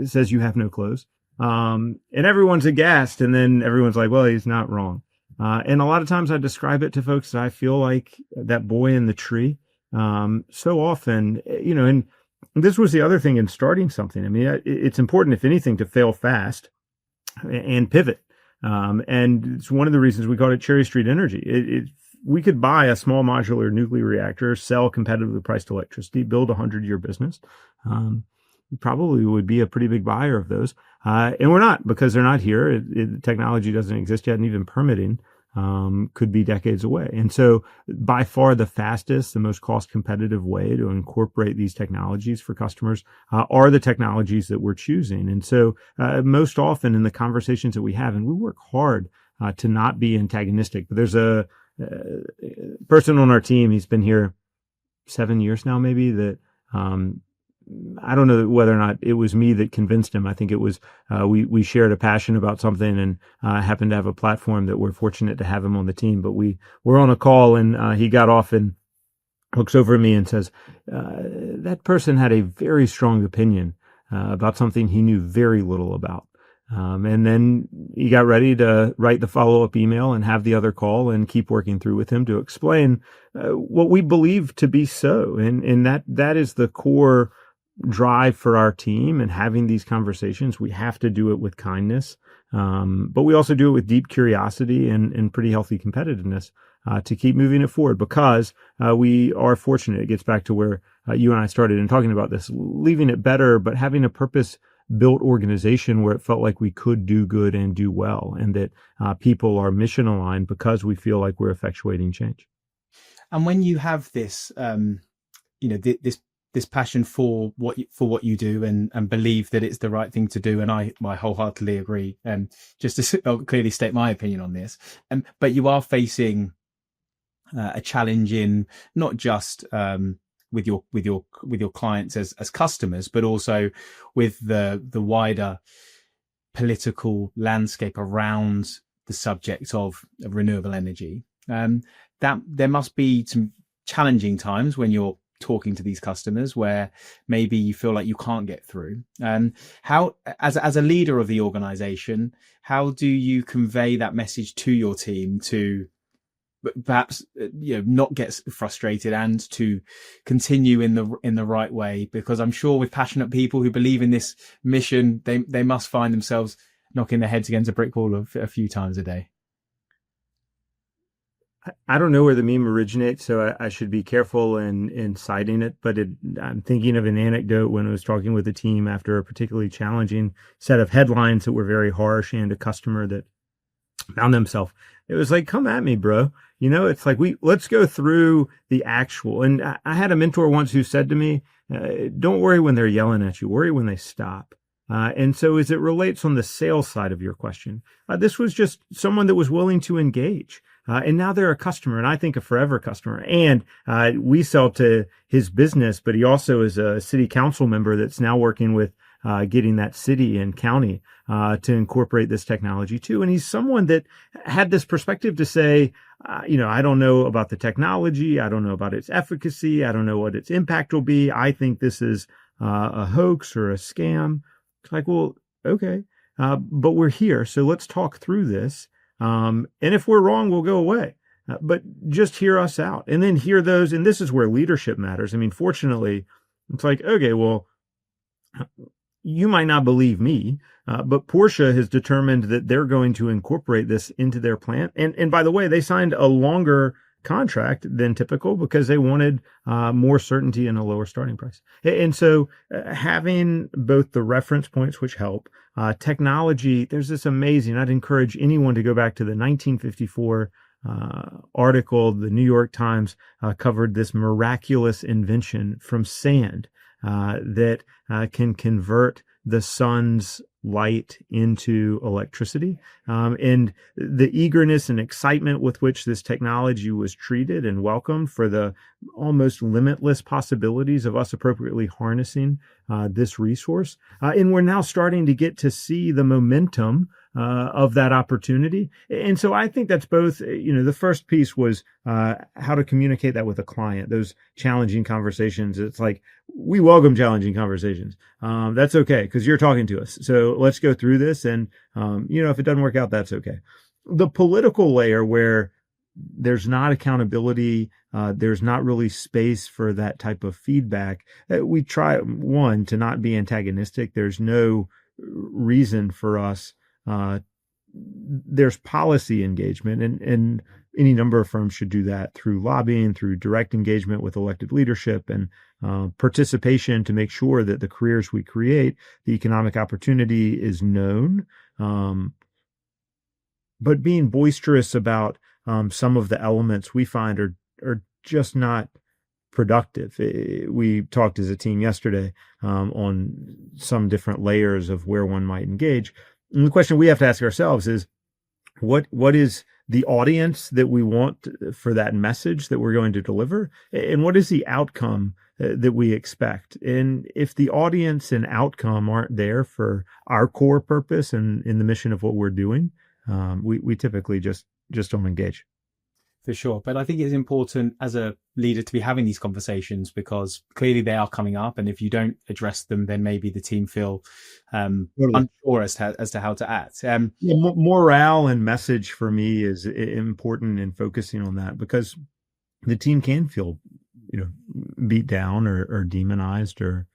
says, "You have no clothes." And everyone's aghast, and then everyone's like, well, he's not wrong. And a lot of times I describe it to folks that I feel like that boy in the tree. So often, and this was the other thing in starting something. I mean, it's important, if anything, to fail fast and pivot. And it's one of the reasons we called it Cherry Street Energy. We could buy a small modular nuclear reactor, sell competitively priced electricity, build a 100-year business. Probably would be a pretty big buyer of those. And we're not, because they're not here. Technology doesn't exist yet, and even permitting could be decades away. And so by far the fastest, the most cost competitive way to incorporate these technologies for customers are the technologies that we're choosing. And so most often in the conversations that we have, and we work hard to not be antagonistic, but there's a person on our team, he's been here 7 years now, maybe, that I don't know whether or not it was me that convinced him. I think it was we shared a passion about something, and happened to have a platform that we're fortunate to have him on the team. But we were on a call, and he got off and looks over at me and says, that person had a very strong opinion about something he knew very little about. And then he got ready to write the follow-up email and have the other call and keep working through with him to explain what we believe to be so. And that is the core drive for our team, and having these conversations. We have to do it with kindness, but we also do it with deep curiosity and pretty healthy competitiveness to keep moving it forward, because we are fortunate. It gets back to where you and I started in talking about this, leaving it better, but having a purpose built organization where it felt like we could do good and do well, and that people are mission aligned because we feel like we're effectuating change. And when you have this, this passion for what you do and believe that it's the right thing to do, and I wholeheartedly agree. Just to clearly state my opinion on this, but you are facing a challenge in not just with your clients as customers, but also with the wider political landscape around the subject of renewable energy. That there must be some challenging times when you're talking to these customers where maybe you feel like you can't get through. And how, as a leader of the organization, how do you convey that message to your team to perhaps not get frustrated and to continue in the right way? Because I'm sure with passionate people who believe in this mission, they must find themselves knocking their heads against a brick wall a few times a day. I don't know where the meme originates, so I should be careful in citing it. But I'm thinking of an anecdote when I was talking with the team after a particularly challenging set of headlines that were very harsh, and a customer that found themselves. It was like, come at me, bro. It's like, let's go through the actual. And I had a mentor once who said to me, don't worry when they're yelling at you, worry when they stop. And so as it relates on the sales side of your question, this was just someone that was willing to engage. And now they're a customer, and I think a forever customer. And we sell to his business, but he also is a city council member that's now working with getting that city and county to incorporate this technology too. And he's someone that had this perspective to say, I don't know about the technology. I don't know about its efficacy. I don't know what its impact will be. I think this is a hoax or a scam. It's like, well, okay, but we're here, so let's talk through this. And if we're wrong, we'll go away. But just hear us out, and then hear those. And this is where leadership matters. I mean, fortunately, it's like, okay, well, you might not believe me, but Porsche has determined that they're going to incorporate this into their plant. And by the way, they signed a longer contract than typical because they wanted more certainty and a lower starting price. And so having both the reference points, which help, technology, there's this amazing, I'd encourage anyone to go back to the 1954 article. The New York Times covered this miraculous invention from sand that can convert the sun's light into electricity. And the eagerness and excitement with which this technology was treated and welcomed for the almost limitless possibilities of us appropriately harnessing this resource. And we're now starting to get to see the momentum of that opportunity. And so I think that's both, the first piece was how to communicate that with a client, those challenging conversations. It's like, we welcome challenging conversations. That's okay, because you're talking to us. So let's go through this. And, if it doesn't work out, that's okay. The political layer where there's not accountability, there's not really space for that type of feedback. We try, one, to not be antagonistic. There's no reason for us. There's policy engagement, and any number of firms should do that through lobbying, through direct engagement with elected leadership, and participation to make sure that the careers we create, the economic opportunity is known. But being boisterous about some of the elements we find are just not productive. We talked as a team yesterday on some different layers of where one might engage. And the question we have to ask ourselves is, what is the audience that we want for that message that we're going to deliver? And what is the outcome that we expect? And if the audience and outcome aren't there for our core purpose and in the mission of what we're doing, we typically just don't engage. For sure. But I think it's important as a leader to be having these conversations, because clearly they are coming up. And if you don't address them, then maybe the team feel unsure as to how to act. Morale and message for me is important in focusing on that, because the team can feel, beat down or demonized, or,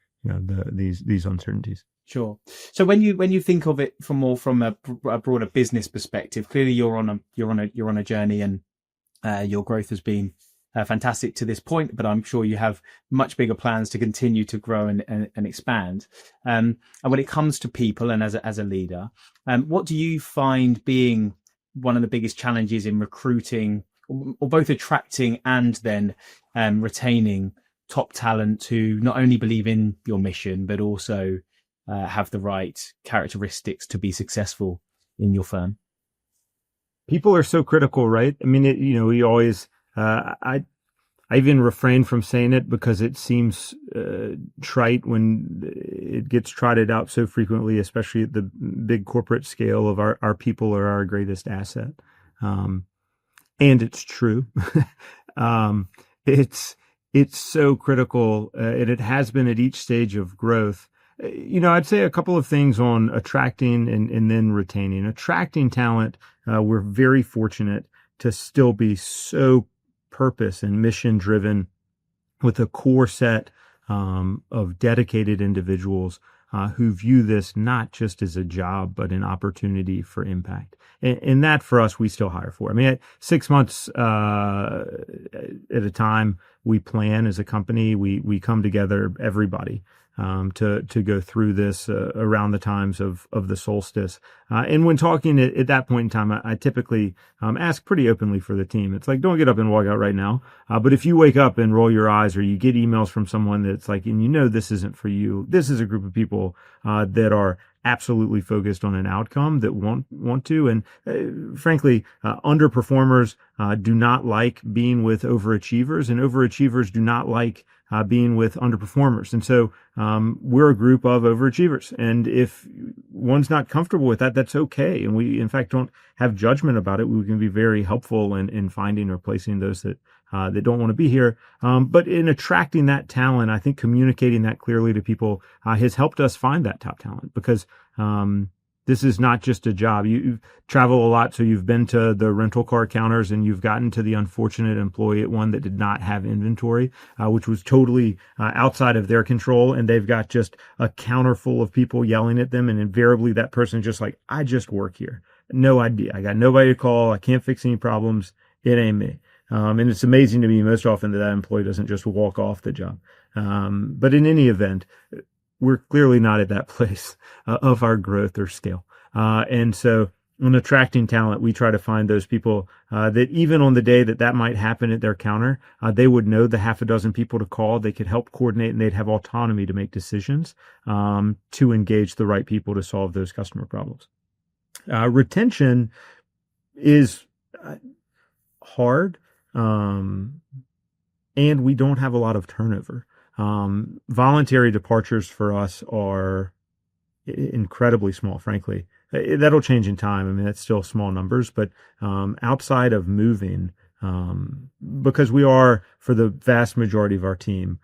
these uncertainties. Sure. So when you think of it from a broader business perspective, clearly you're on a journey, and your growth has been fantastic to this point, but I'm sure you have much bigger plans to continue to grow and expand. And when it comes to people and as a leader, what do you find being one of the biggest challenges in recruiting, or both attracting and then retaining top talent who not only believe in your mission, but also have the right characteristics to be successful in your firm? People are so critical, right? I mean, we always, I even refrain from saying it because it seems trite when it gets trotted out so frequently, especially at the big corporate scale of our people are our greatest asset. And it's true. It's so critical, and it has been at each stage of growth. I'd say a couple of things on attracting and then retaining. Attracting talent, we're very fortunate to still be so purpose and mission driven with a core set of dedicated individuals who view this not just as a job, but an opportunity for impact. And that for us, we still hire for. I mean, at 6 months at a time, we plan as a company, we come together, everybody, to go through this around the times of the solstice. And when talking at that point in time, I typically ask pretty openly for the team. It's like, don't get up and walk out right now. But if you wake up and roll your eyes, or you get emails from someone that's like, and this isn't for you, this is a group of people that are absolutely focused on an outcome, that want to. And frankly, underperformers do not like being with overachievers, and overachievers do not like being with underperformers. And so we're a group of overachievers. And if one's not comfortable with that, that's okay. And we, in fact, don't have judgment about it. We can be very helpful in finding or placing those that don't want to be here. But in attracting that talent, I think communicating that clearly to people has helped us find that top talent, because this is not just a job. You travel a lot, so you've been to the rental car counters and you've gotten to the unfortunate employee at one that did not have inventory, which was totally outside of their control. And they've got just a counter full of people yelling at them. And invariably that person just like, I just work here. No idea. I got nobody to call. I can't fix any problems. It ain't me. And it's amazing to me most often that employee doesn't just walk off the job. But in any event, we're clearly not at that place of our growth or scale. And so in attracting talent, we try to find those people that even on the day that might happen at their counter, they would know the half a dozen people to call. They could help coordinate, and they'd have autonomy to make decisions to engage the right people to solve those customer problems. Retention is hard, and we don't have a lot of turnover. Voluntary departures for us are incredibly small, frankly. That'll change in time. I mean, that's still small numbers, but outside of moving, because we are, for the vast majority of our team,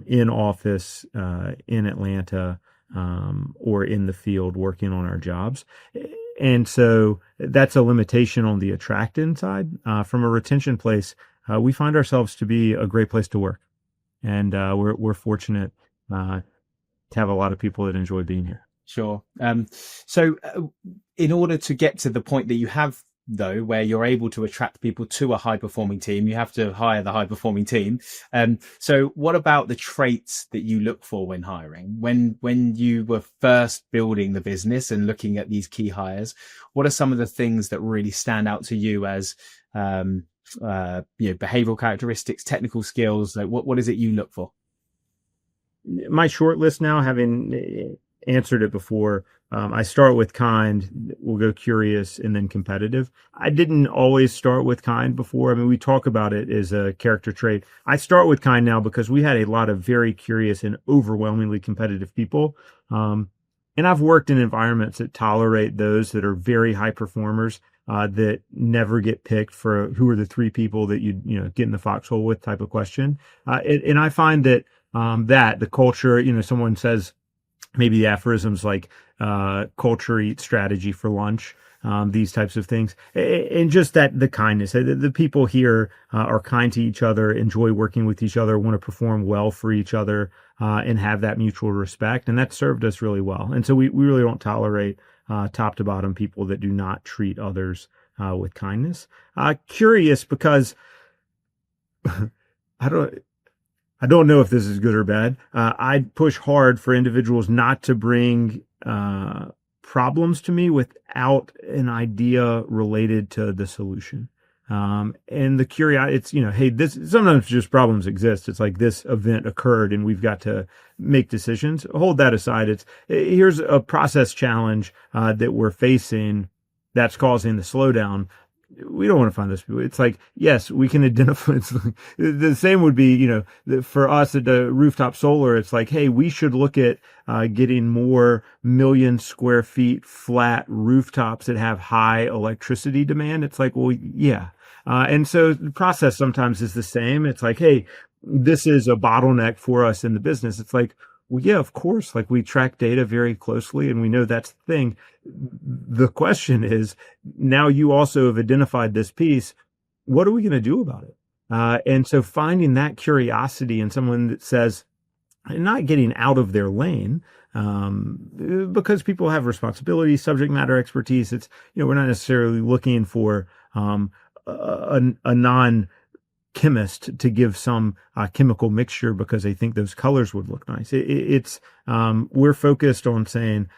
in office, in Atlanta, or in the field working on our jobs. And so that's a limitation on the attracting side. From a retention place, we find ourselves to be a great place to work. And we're fortunate to have a lot of people that enjoy being here. Sure. So in order to get to the point that you have, though, where you're able to attract people to a high performing team, you have to hire the high performing team. So what about the traits that you look for when hiring? When you were first building the business and looking at these key hires, what are some of the things that really stand out to you as behavioral characteristics, technical skills? Like what is it you look for? My short list now, having answered it before, I start with kind, we'll go curious, and then competitive. I didn't always start with kind before. I mean, we talk about it as a character trait. I start with kind now because we had a lot of very curious and overwhelmingly competitive people. And I've worked in environments that tolerate those that are very high performers, that never get picked for who are the three people that you get in the foxhole with type of question. And I find that that the culture, someone says, maybe the aphorisms like culture eats strategy for lunch, these types of things. And just that the kindness, the people here are kind to each other, enjoy working with each other, want to perform well for each other, and have that mutual respect. And that served us really well. And so we really don't tolerate top to bottom people that do not treat others with kindness. Curious because I don't know if this is good or bad. I'd push hard for individuals not to bring problems to me without an idea related to the solution. And the curiosity, it's, hey, this, sometimes just problems exist. It's like this event occurred and we've got to make decisions. Hold that aside. Here's a process challenge, that we're facing that's causing the slowdown. We don't want to find those people. It's like, yes, we can identify. The same would be, for us at the rooftop solar, it's like, hey, we should look at getting more million square feet flat rooftops that have high electricity demand. It's like, well, yeah. And so the process sometimes is the same. It's like, hey, this is a bottleneck for us in the business. It's like, well, yeah, of course, like we track data very closely and we know that's the thing. The question is, now you also have identified this piece. What are we going to do about it? And so finding that curiosity in someone that says, not getting out of their lane, because people have responsibilities, subject matter expertise. It's, we're not necessarily looking for, a non-chemist to give some chemical mixture because they think those colors would look nice. We're focused on saying,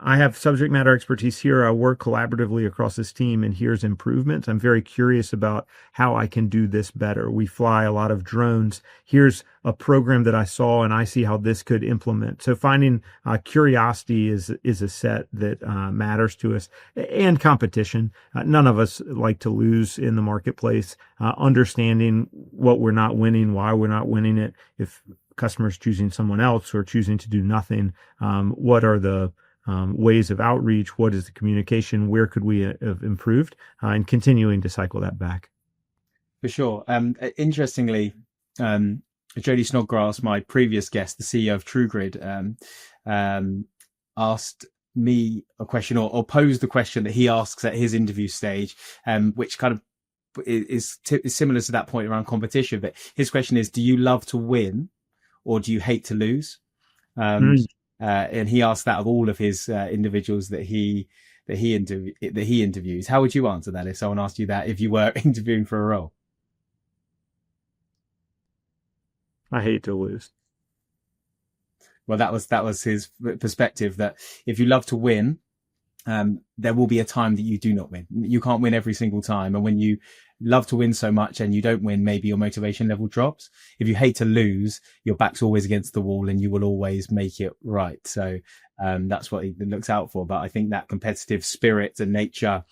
I have subject matter expertise here. I work collaboratively across this team and here's improvements. I'm very curious about how I can do this better. We fly a lot of drones. Here's a program that I saw and I see how this could implement. So finding curiosity is a set that matters to us, and competition. None of us like to lose in the marketplace. Understanding what we're not winning, why we're not winning it. If customers choosing someone else or choosing to do nothing, what are the ways of outreach? What is the communication? Where could we have improved? And continuing to cycle that back. For sure. Interestingly, Jody Snodgrass, my previous guest, the CEO of TrueGrid, asked me a question or posed the question that he asks at his interview stage, which kind of is similar to that point around competition. But his question is, do you love to win or do you hate to lose? And he asked that of all of his individuals that he interviews. How would you answer that if someone asked you that if you were interviewing for a role? I hate to lose. Well, that was his perspective, that if you love to win, there will be a time that you do not win. You can't win every single time. And when you love to win so much and you don't win, maybe your motivation level drops. If you hate to lose, your back's always against the wall and you will always make it right. So that's what he looks out for. But I think that competitive spirit and nature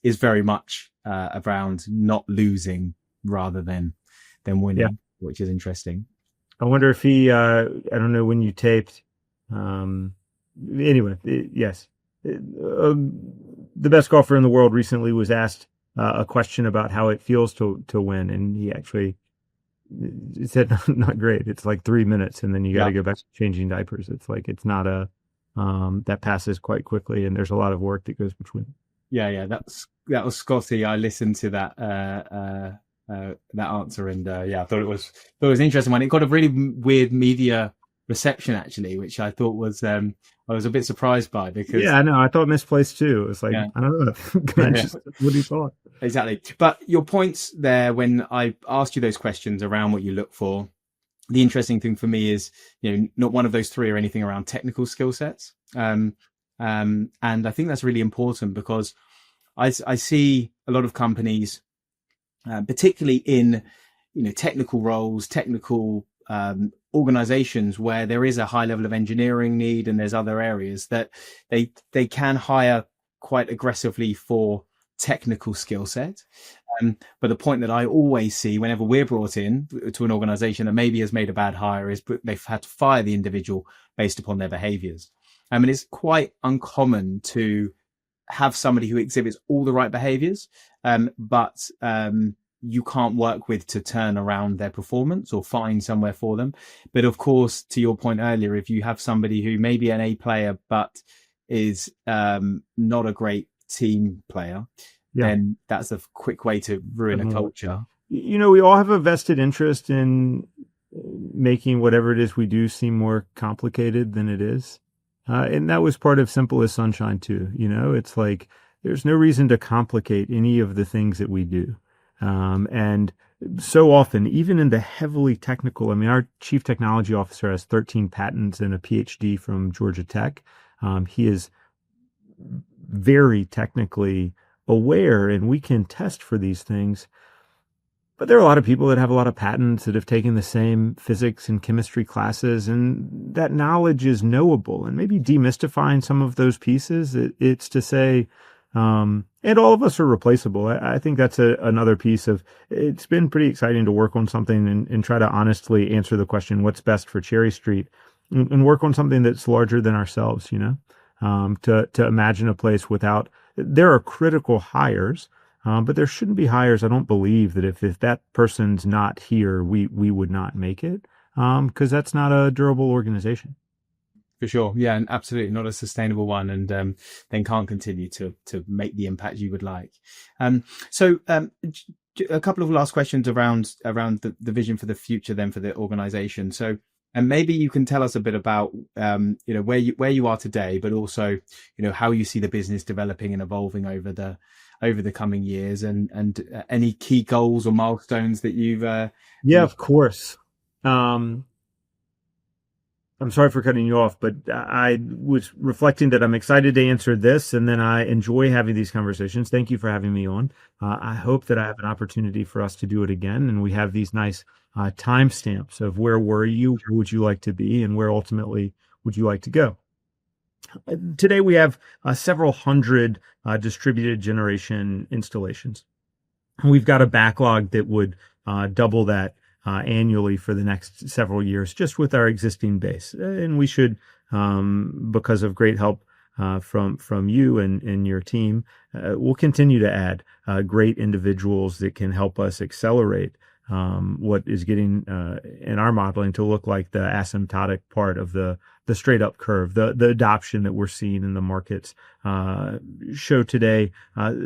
is very much around not losing rather than winning, which is interesting. I wonder if he, I don't know when you taped. Anyway, yes. The best golfer in the world recently was asked a question about how it feels to win, and he actually said, not great. It's like 3 minutes and then you got to go back to changing diapers. It's like, it's not that passes quite quickly, and there's a lot of work that goes between. Yeah. That was Scotty. I listened to that answer, and I thought it was an interesting one. It got a really weird media reception actually, which I thought was I was a bit surprised by, because I know, I thought misplaced too. It's like, I don't know. What do you thought? Exactly. But your points there, when I asked you those questions around what you look for, the interesting thing for me is, not one of those three or anything around technical skill sets. And I think that's really important, because I see a lot of companies, particularly in, technical roles, technical organizations where there is a high level of engineering need, and there's other areas that they can hire quite aggressively for technical skill set. But the point that I always see whenever we're brought in to an organization that maybe has made a bad hire is they've had to fire the individual based upon their behaviors. I mean, it's quite uncommon to have somebody who exhibits all the right behaviors, but you can't work with to turn around their performance or find somewhere for them. But of course, to your point earlier, if you have somebody who may be an A player, but is not a great team player, then that's a quick way to ruin a culture. We all have a vested interest in making whatever it is we do seem more complicated than it is. And that was part of Simple as Sunshine too. It's like, there's no reason to complicate any of the things that we do. And so often, even in the heavily technical, I mean, our chief technology officer has 13 patents and a PhD from Georgia Tech. He is very technically aware, and we can test for these things. But there are a lot of people that have a lot of patents that have taken the same physics and chemistry classes, and that knowledge is knowable. And maybe demystifying some of those pieces, it's to say, and all of us are replaceable. I think that's another piece of, it's been pretty exciting to work on something and try to honestly answer the question, what's best for Cherry Street, and work on something that's larger than ourselves, to imagine a place without, there are critical hires. But there shouldn't be hires. I don't believe that if that person's not here, we would not make it, because that's not a durable organization. For sure. Yeah, and absolutely not a sustainable one, and then can't continue to make the impact you would like. So a couple of last questions around the vision for the future then for the organization. So, and maybe you can tell us a bit about where you are today, but also how you see the business developing and evolving over the coming years, and any key goals or milestones that you've yeah, of course. I'm sorry for cutting you off, but I was reflecting that I'm excited to answer this, and then I enjoy having these conversations. Thank you for having me on. I hope that I have an opportunity for us to do it again, and we have these nice timestamps of where were you, where would you like to be, and where ultimately would you like to go. Today we have several hundred distributed generation installations. We've got a backlog that would double that annually for the next several years, just with our existing base. And we should, because of great help from you and your team, we'll continue to add great individuals that can help us accelerate what is getting in our modeling to look like the asymptotic part of the straight up curve. The adoption that we're seeing in the markets show today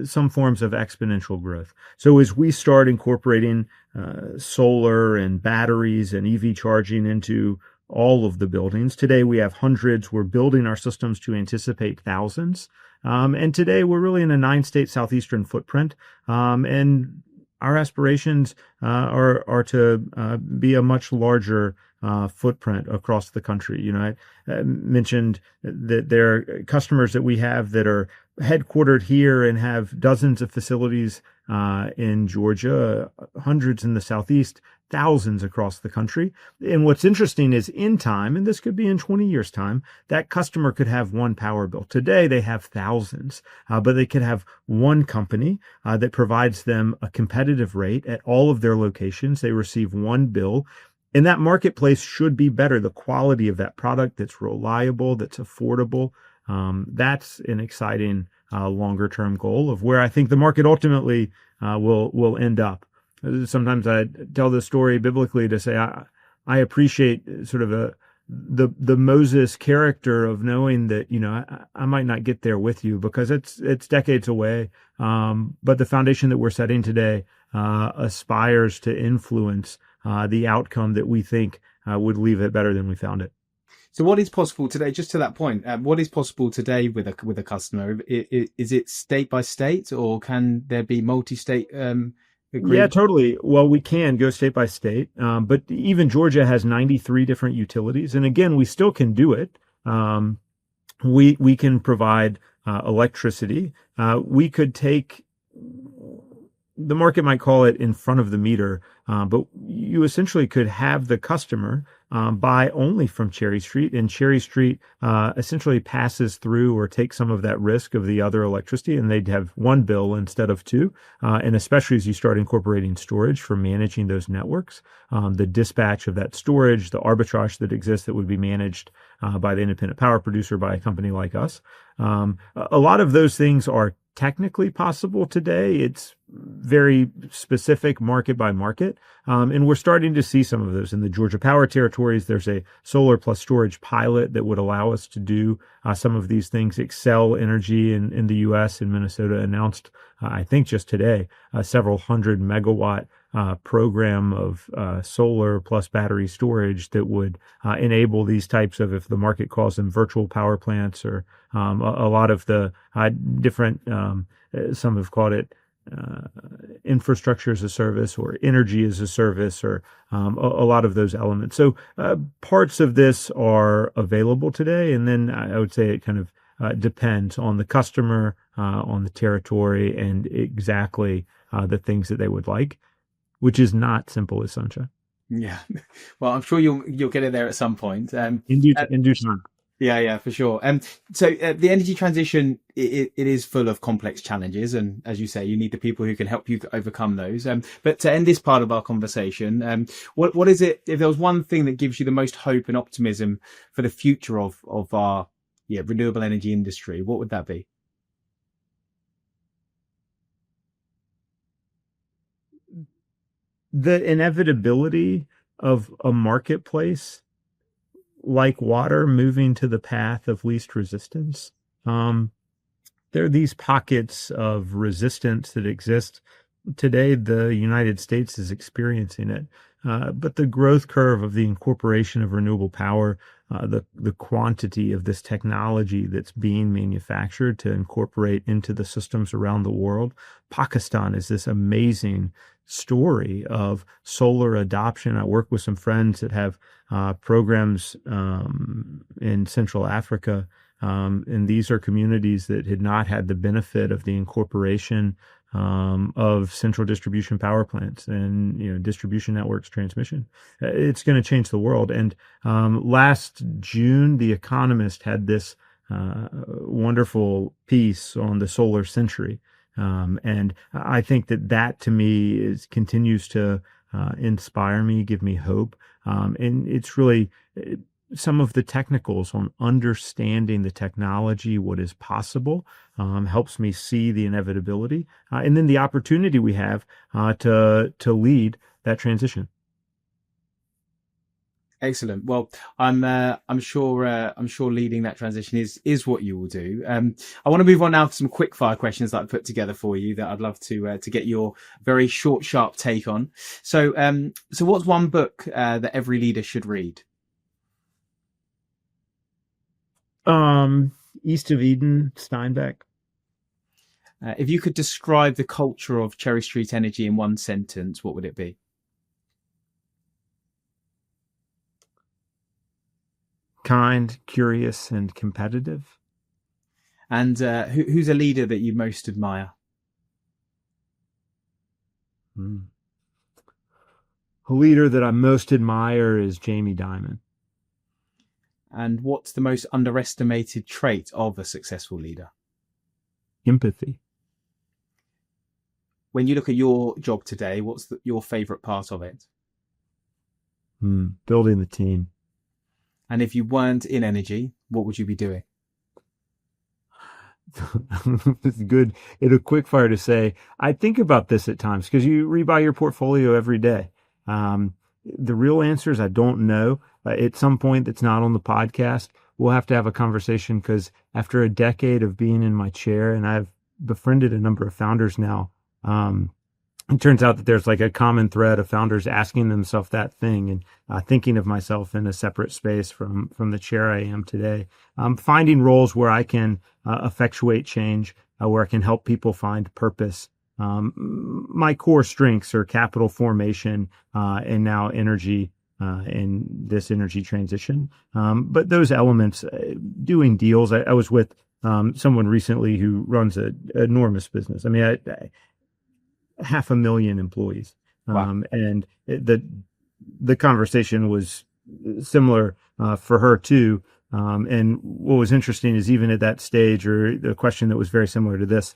some forms of exponential growth. So as we start incorporating solar and batteries and EV charging into all of the buildings, today we have hundreds. We're building our systems to anticipate thousands. And today we're really in a 9-state southeastern footprint. And our aspirations are to be a much larger footprint across the country. I mentioned that there are customers that we have that are headquartered here and have dozens of facilities in Georgia, hundreds in the Southeast, thousands across the country. And what's interesting is in time, and this could be in 20 years' time, that customer could have one power bill. Today, they have thousands, but they could have one company that provides them a competitive rate at all of their locations. They receive one bill. And that marketplace should be better. The quality of that product that's reliable, that's affordable. That's an exciting longer term goal of where I think the market ultimately will end up. Sometimes I tell this story biblically to say I appreciate sort of the Moses character of knowing that I might not get there with you because it's decades away, but the foundation that we're setting today aspires to influence the outcome that we think would leave it better than we found it. So what is possible today, just to that point, what is possible today with a customer? Is it state by state, or can there be multi-state agreement? Yeah, totally. Well, we can go state by state, but even Georgia has 93 different utilities. And again, we still can do it. We can provide electricity. We could take, the market might call it in front of the meter, but you essentially could have the customer buy only from Cherry Street, and Cherry Street essentially passes through or takes some of that risk of the other electricity, and they'd have one bill instead of two. And especially as you start incorporating storage for managing those networks, the dispatch of that storage, the arbitrage that exists that would be managed by the independent power producer, by a company like us. A lot of those things are technically possible today. It's very specific market by market. And we're starting to see some of those in the Georgia Power territories. There's a solar plus storage pilot that would allow us to do some of these things. Excel Energy in the U.S. and Minnesota announced, I think just today, a several 100-megawatt program of solar plus battery storage that would enable these types of, if the market calls them virtual power plants, or a lot of the different, some have called it infrastructure as a service or energy as a service, or a lot of those elements. So parts of this are available today, and then I would say it kind of depends on the customer, on the territory, and exactly the things that they would like, which is not simple as sunshine. Yeah. Well, I'm sure you'll get it there at some point. In due time. Yeah, for sure. So the energy transition, it is full of complex challenges. And as you say, you need the people who can help you overcome those. But to end this part of our conversation, what is it, if there was one thing that gives you the most hope and optimism for the future of our renewable energy industry, what would that be? The inevitability of a marketplace like water moving to the path of least resistance. There are these pockets of resistance that exist. Today, the United States is experiencing it. But the growth curve of the incorporation of renewable power, the quantity of this technology that's being manufactured to incorporate into the systems around the world. Pakistan is this amazing story of solar adoption. I work with some friends that have programs in Central Africa, and these are communities that had not had the benefit of the incorporation of central distribution power plants and distribution networks, transmission. It's going to change the world. And last June, The Economist had this wonderful piece on the solar century. And I think that to me continues to inspire me, give me hope. And it's really some of the technicals on understanding the technology, what is possible, helps me see the inevitability, and then the opportunity we have to lead that transition. Excellent. Well, I'm sure leading that transition is what you will do. I want to move on now to some quick fire questions that I put together for you that I'd love to get your very short, sharp take on. So what's one book that every leader should read? East of Eden, Steinbeck. If you could describe the culture of Cherry Street Energy in one sentence, what would it be? Kind, curious, and competitive. And who's a leader that you most admire? A leader that I most admire is Jamie Dimon. And what's the most underestimated trait of a successful leader? Empathy. When you look at your job today, what's your favorite part of it? Building the team. And if you weren't in energy, what would you be doing? It's good. It's a quick fire to say, I think about this at times because you rebuy your portfolio every day. The real answer is I don't know. At some point that's not on the podcast, we'll have to have a conversation because after a decade of being in my chair, and I've befriended a number of founders now, it turns out that there's like a common thread of founders asking themselves that thing and thinking of myself in a separate space from the chair I am today. Finding roles where I can effectuate change, where I can help people find purpose. My core strengths are capital formation and now energy and this energy transition. But those elements, doing deals, I was with someone recently who runs an enormous business. I mean, I 500,000 employees. Wow. And the conversation was similar for her too. And what was interesting is even at that stage, or the question that was very similar to this,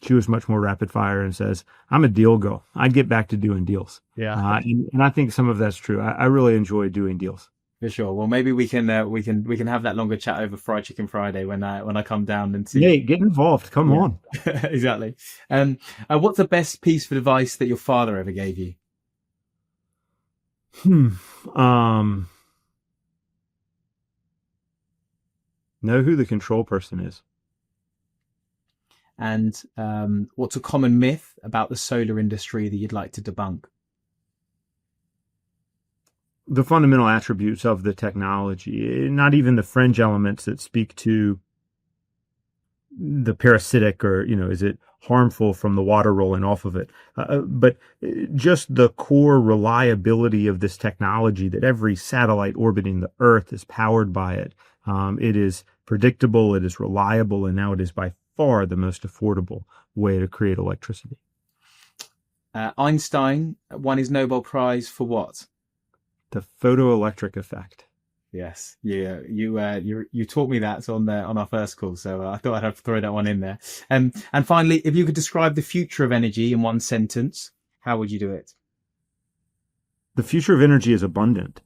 she was much more rapid fire and says, I'm a deal girl. I'd get back to doing deals. Yeah. And I think some of that's true. I really enjoy doing deals. For sure. Well, maybe we can have that longer chat over Fried Chicken Friday when I come down and see. Hey, get involved. Come on. Exactly. What's the best piece of advice that your father ever gave you? Know who the control person is. And what's a common myth about the solar industry that you'd like to debunk? The fundamental attributes of the technology, not even the fringe elements that speak to the parasitic, or, is it harmful from the water rolling off of it? But just the core reliability of this technology, that every satellite orbiting the Earth is powered by it. It is predictable, it is reliable, and now it is by far the most affordable way to create electricity. Einstein won his Nobel Prize for what? The photoelectric effect. Yes, yeah, you taught me that on our first call, so I thought I'd have to throw that one in there. And finally, if you could describe the future of energy in one sentence, how would you do it? The future of energy is abundant.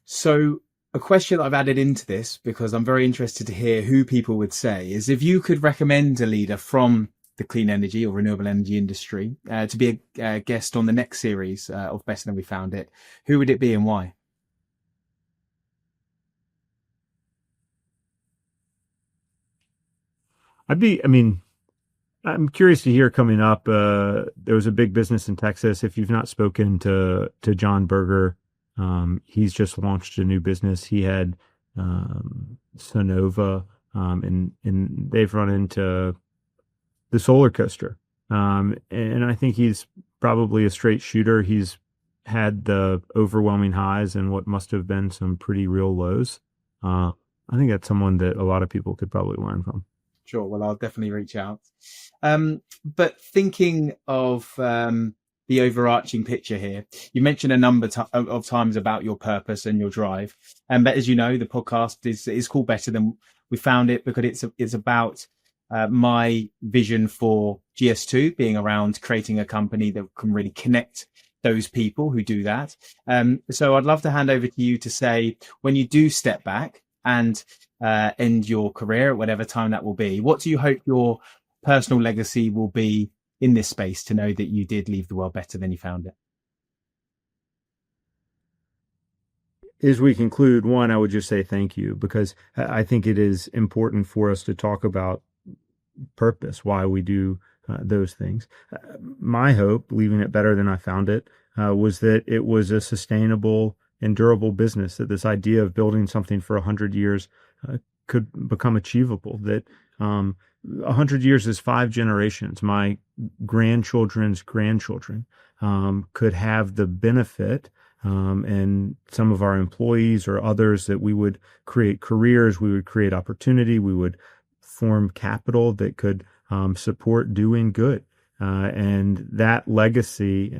So a question I've added into this, because I'm very interested to hear who people would say, is if you could recommend a leader from the clean energy or renewable energy industry to be a guest on the next series of Better Than We Found It, who would it be and why? I'm curious to hear coming up. There was a big business in Texas. If you've not spoken to John Berger, he's just launched a new business. He had Sonova, and they've run into the solar coaster. And I think he's probably a straight shooter. He's had the overwhelming highs and what must have been some pretty real lows. I think that's someone that a lot of people could probably learn from. Sure. Well, I'll definitely reach out. But thinking of the overarching picture here, you mentioned a number of times about your purpose and your drive. But as you know, the podcast is called Better Than We Found It because it's about my vision for GS2 being around creating a company that can really connect those people who do that. So I'd love to hand over to you to say, when you do step back and end your career at whatever time that will be, what do you hope your personal legacy will be in this space, to know that you did leave the world better than you found it? As we conclude, one, I would just say thank you, because I think it is important for us to talk about purpose, why we do those things. My hope, leaving it better than I found it, was that it was a sustainable and durable business, that this idea of building something for 100 years could become achievable, that 100 years is 5 generations. My grandchildren's grandchildren could have the benefit, and some of our employees or others, that we would create careers, we would create opportunity, we would form capital that could support doing good. And that legacy,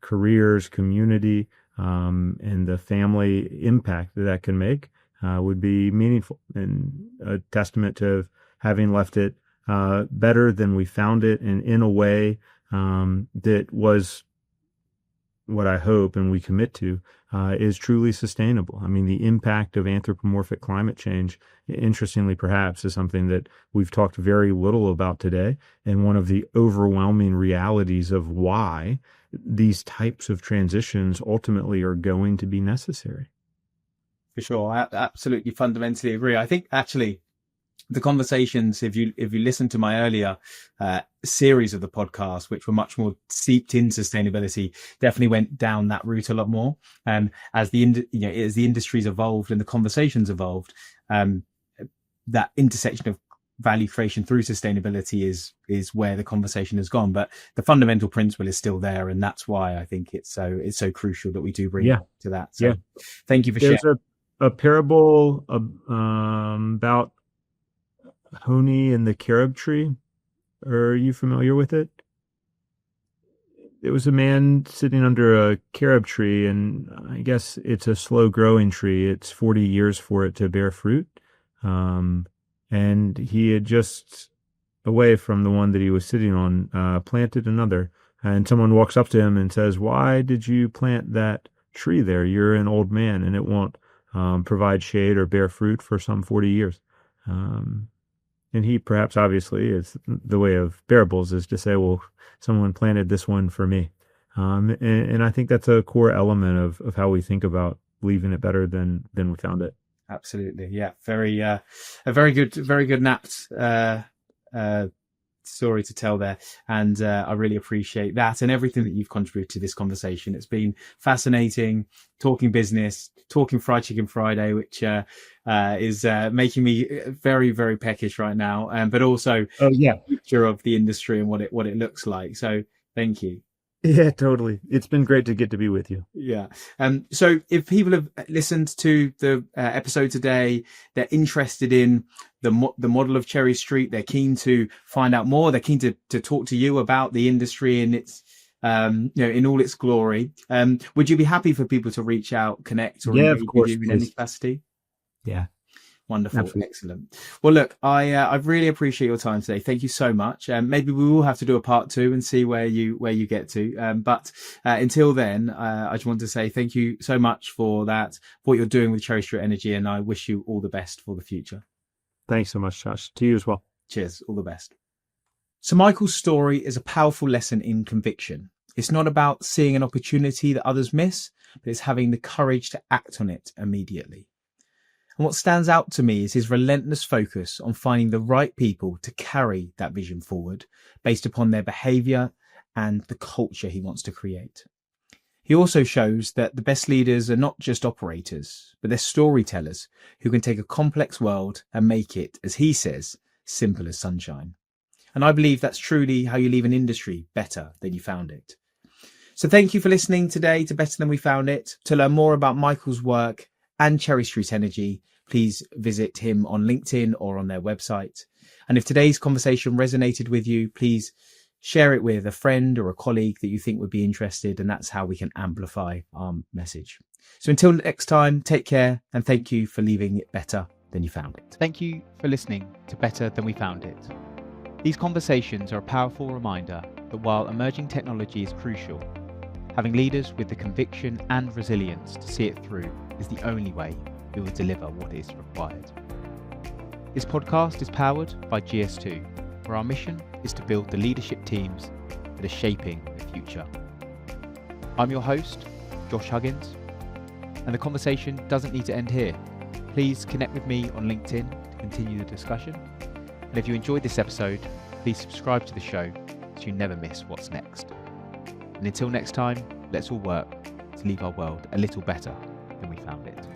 careers, community, and the family impact that can make would be meaningful, and a testament to having left it better than we found it, and in a way that was what I hope and we commit to is truly sustainable. I mean, the impact of anthropomorphic climate change, interestingly perhaps, is something that we've talked very little about today, and one of the overwhelming realities of why these types of transitions ultimately are going to be necessary. For sure. I absolutely fundamentally agree. I think actually the conversations, if you listen to my earlier series of the podcast, which were much more seeped in sustainability, definitely went down that route a lot more. And as the industries evolved and the conversations evolved, that intersection of value creation through sustainability is where the conversation has gone. But the fundamental principle is still there, and that's why I think it's so crucial that we do bring it to that. So thank you for sharing. There's a parable about Honey and the carob tree. Are you familiar with it? It was a man sitting under a carob tree, and I guess it's a slow growing tree. It's 40 years for it to bear fruit. And he had just, away from the one that he was sitting on, planted another. And someone walks up to him and says, "Why did you plant that tree there? You're an old man, and it won't provide shade or bear fruit for some 40 years. And he perhaps, obviously, it's the way of parables, is to say, well, someone planted this one for me. And I think that's a core element of how we think about leaving it better than we found it. Absolutely. Yeah. A very good napt story to tell there, and I really appreciate that and everything that you've contributed to this conversation. It's been fascinating talking business, talking Fried Chicken Friday, which is making me very, very peckish right now, but also the future of the industry and what it looks like. So thank you. Yeah, totally. It's been great to get to be with you. Yeah. So if people have listened to the episode today, they're interested in the model of Cherry Street, they're keen to find out more, they're keen to talk to you about the industry and its, in all its glory. Would you be happy for people to reach out, connect, or engage with you in any capacity? Yeah. Wonderful. Absolutely. Excellent. Well, look, I really appreciate your time today. Thank you so much. Maybe we will have to do a part 2 and see where you get to. But until then, I just want to say thank you so much for that, for what you're doing with Cherry Street Energy. And I wish you all the best for the future. Thanks so much, Josh. To you as well. Cheers. All the best. So Michael's story is a powerful lesson in conviction. It's not about seeing an opportunity that others miss, but it's having the courage to act on it immediately. And what stands out to me is his relentless focus on finding the right people to carry that vision forward based upon their behaviour and the culture he wants to create. He also shows that the best leaders are not just operators, but they're storytellers who can take a complex world and make it, as he says, simple as sunshine. And I believe that's truly how you leave an industry better than you found it. So thank you for listening today to Better Than We Found It. To learn more about Michael's work and Cherry Street Energy, please visit him on LinkedIn or on their website. And if today's conversation resonated with you, please share it with a friend or a colleague that you think would be interested. And that's how we can amplify our message. So until next time, take care and thank you for leaving it better than you found it. Thank you for listening to Better Than We Found It. These conversations are a powerful reminder that while emerging technology is crucial, having leaders with the conviction and resilience to see it through is the only way we will deliver what is required. This podcast is powered by GS2, where our mission is to build the leadership teams that are shaping the future. I'm your host, Josh Huggins, and the conversation doesn't need to end here. Please connect with me on LinkedIn to continue the discussion. And if you enjoyed this episode, please subscribe to the show so you never miss what's next. And until next time, let's all work to leave our world a little better than we found it.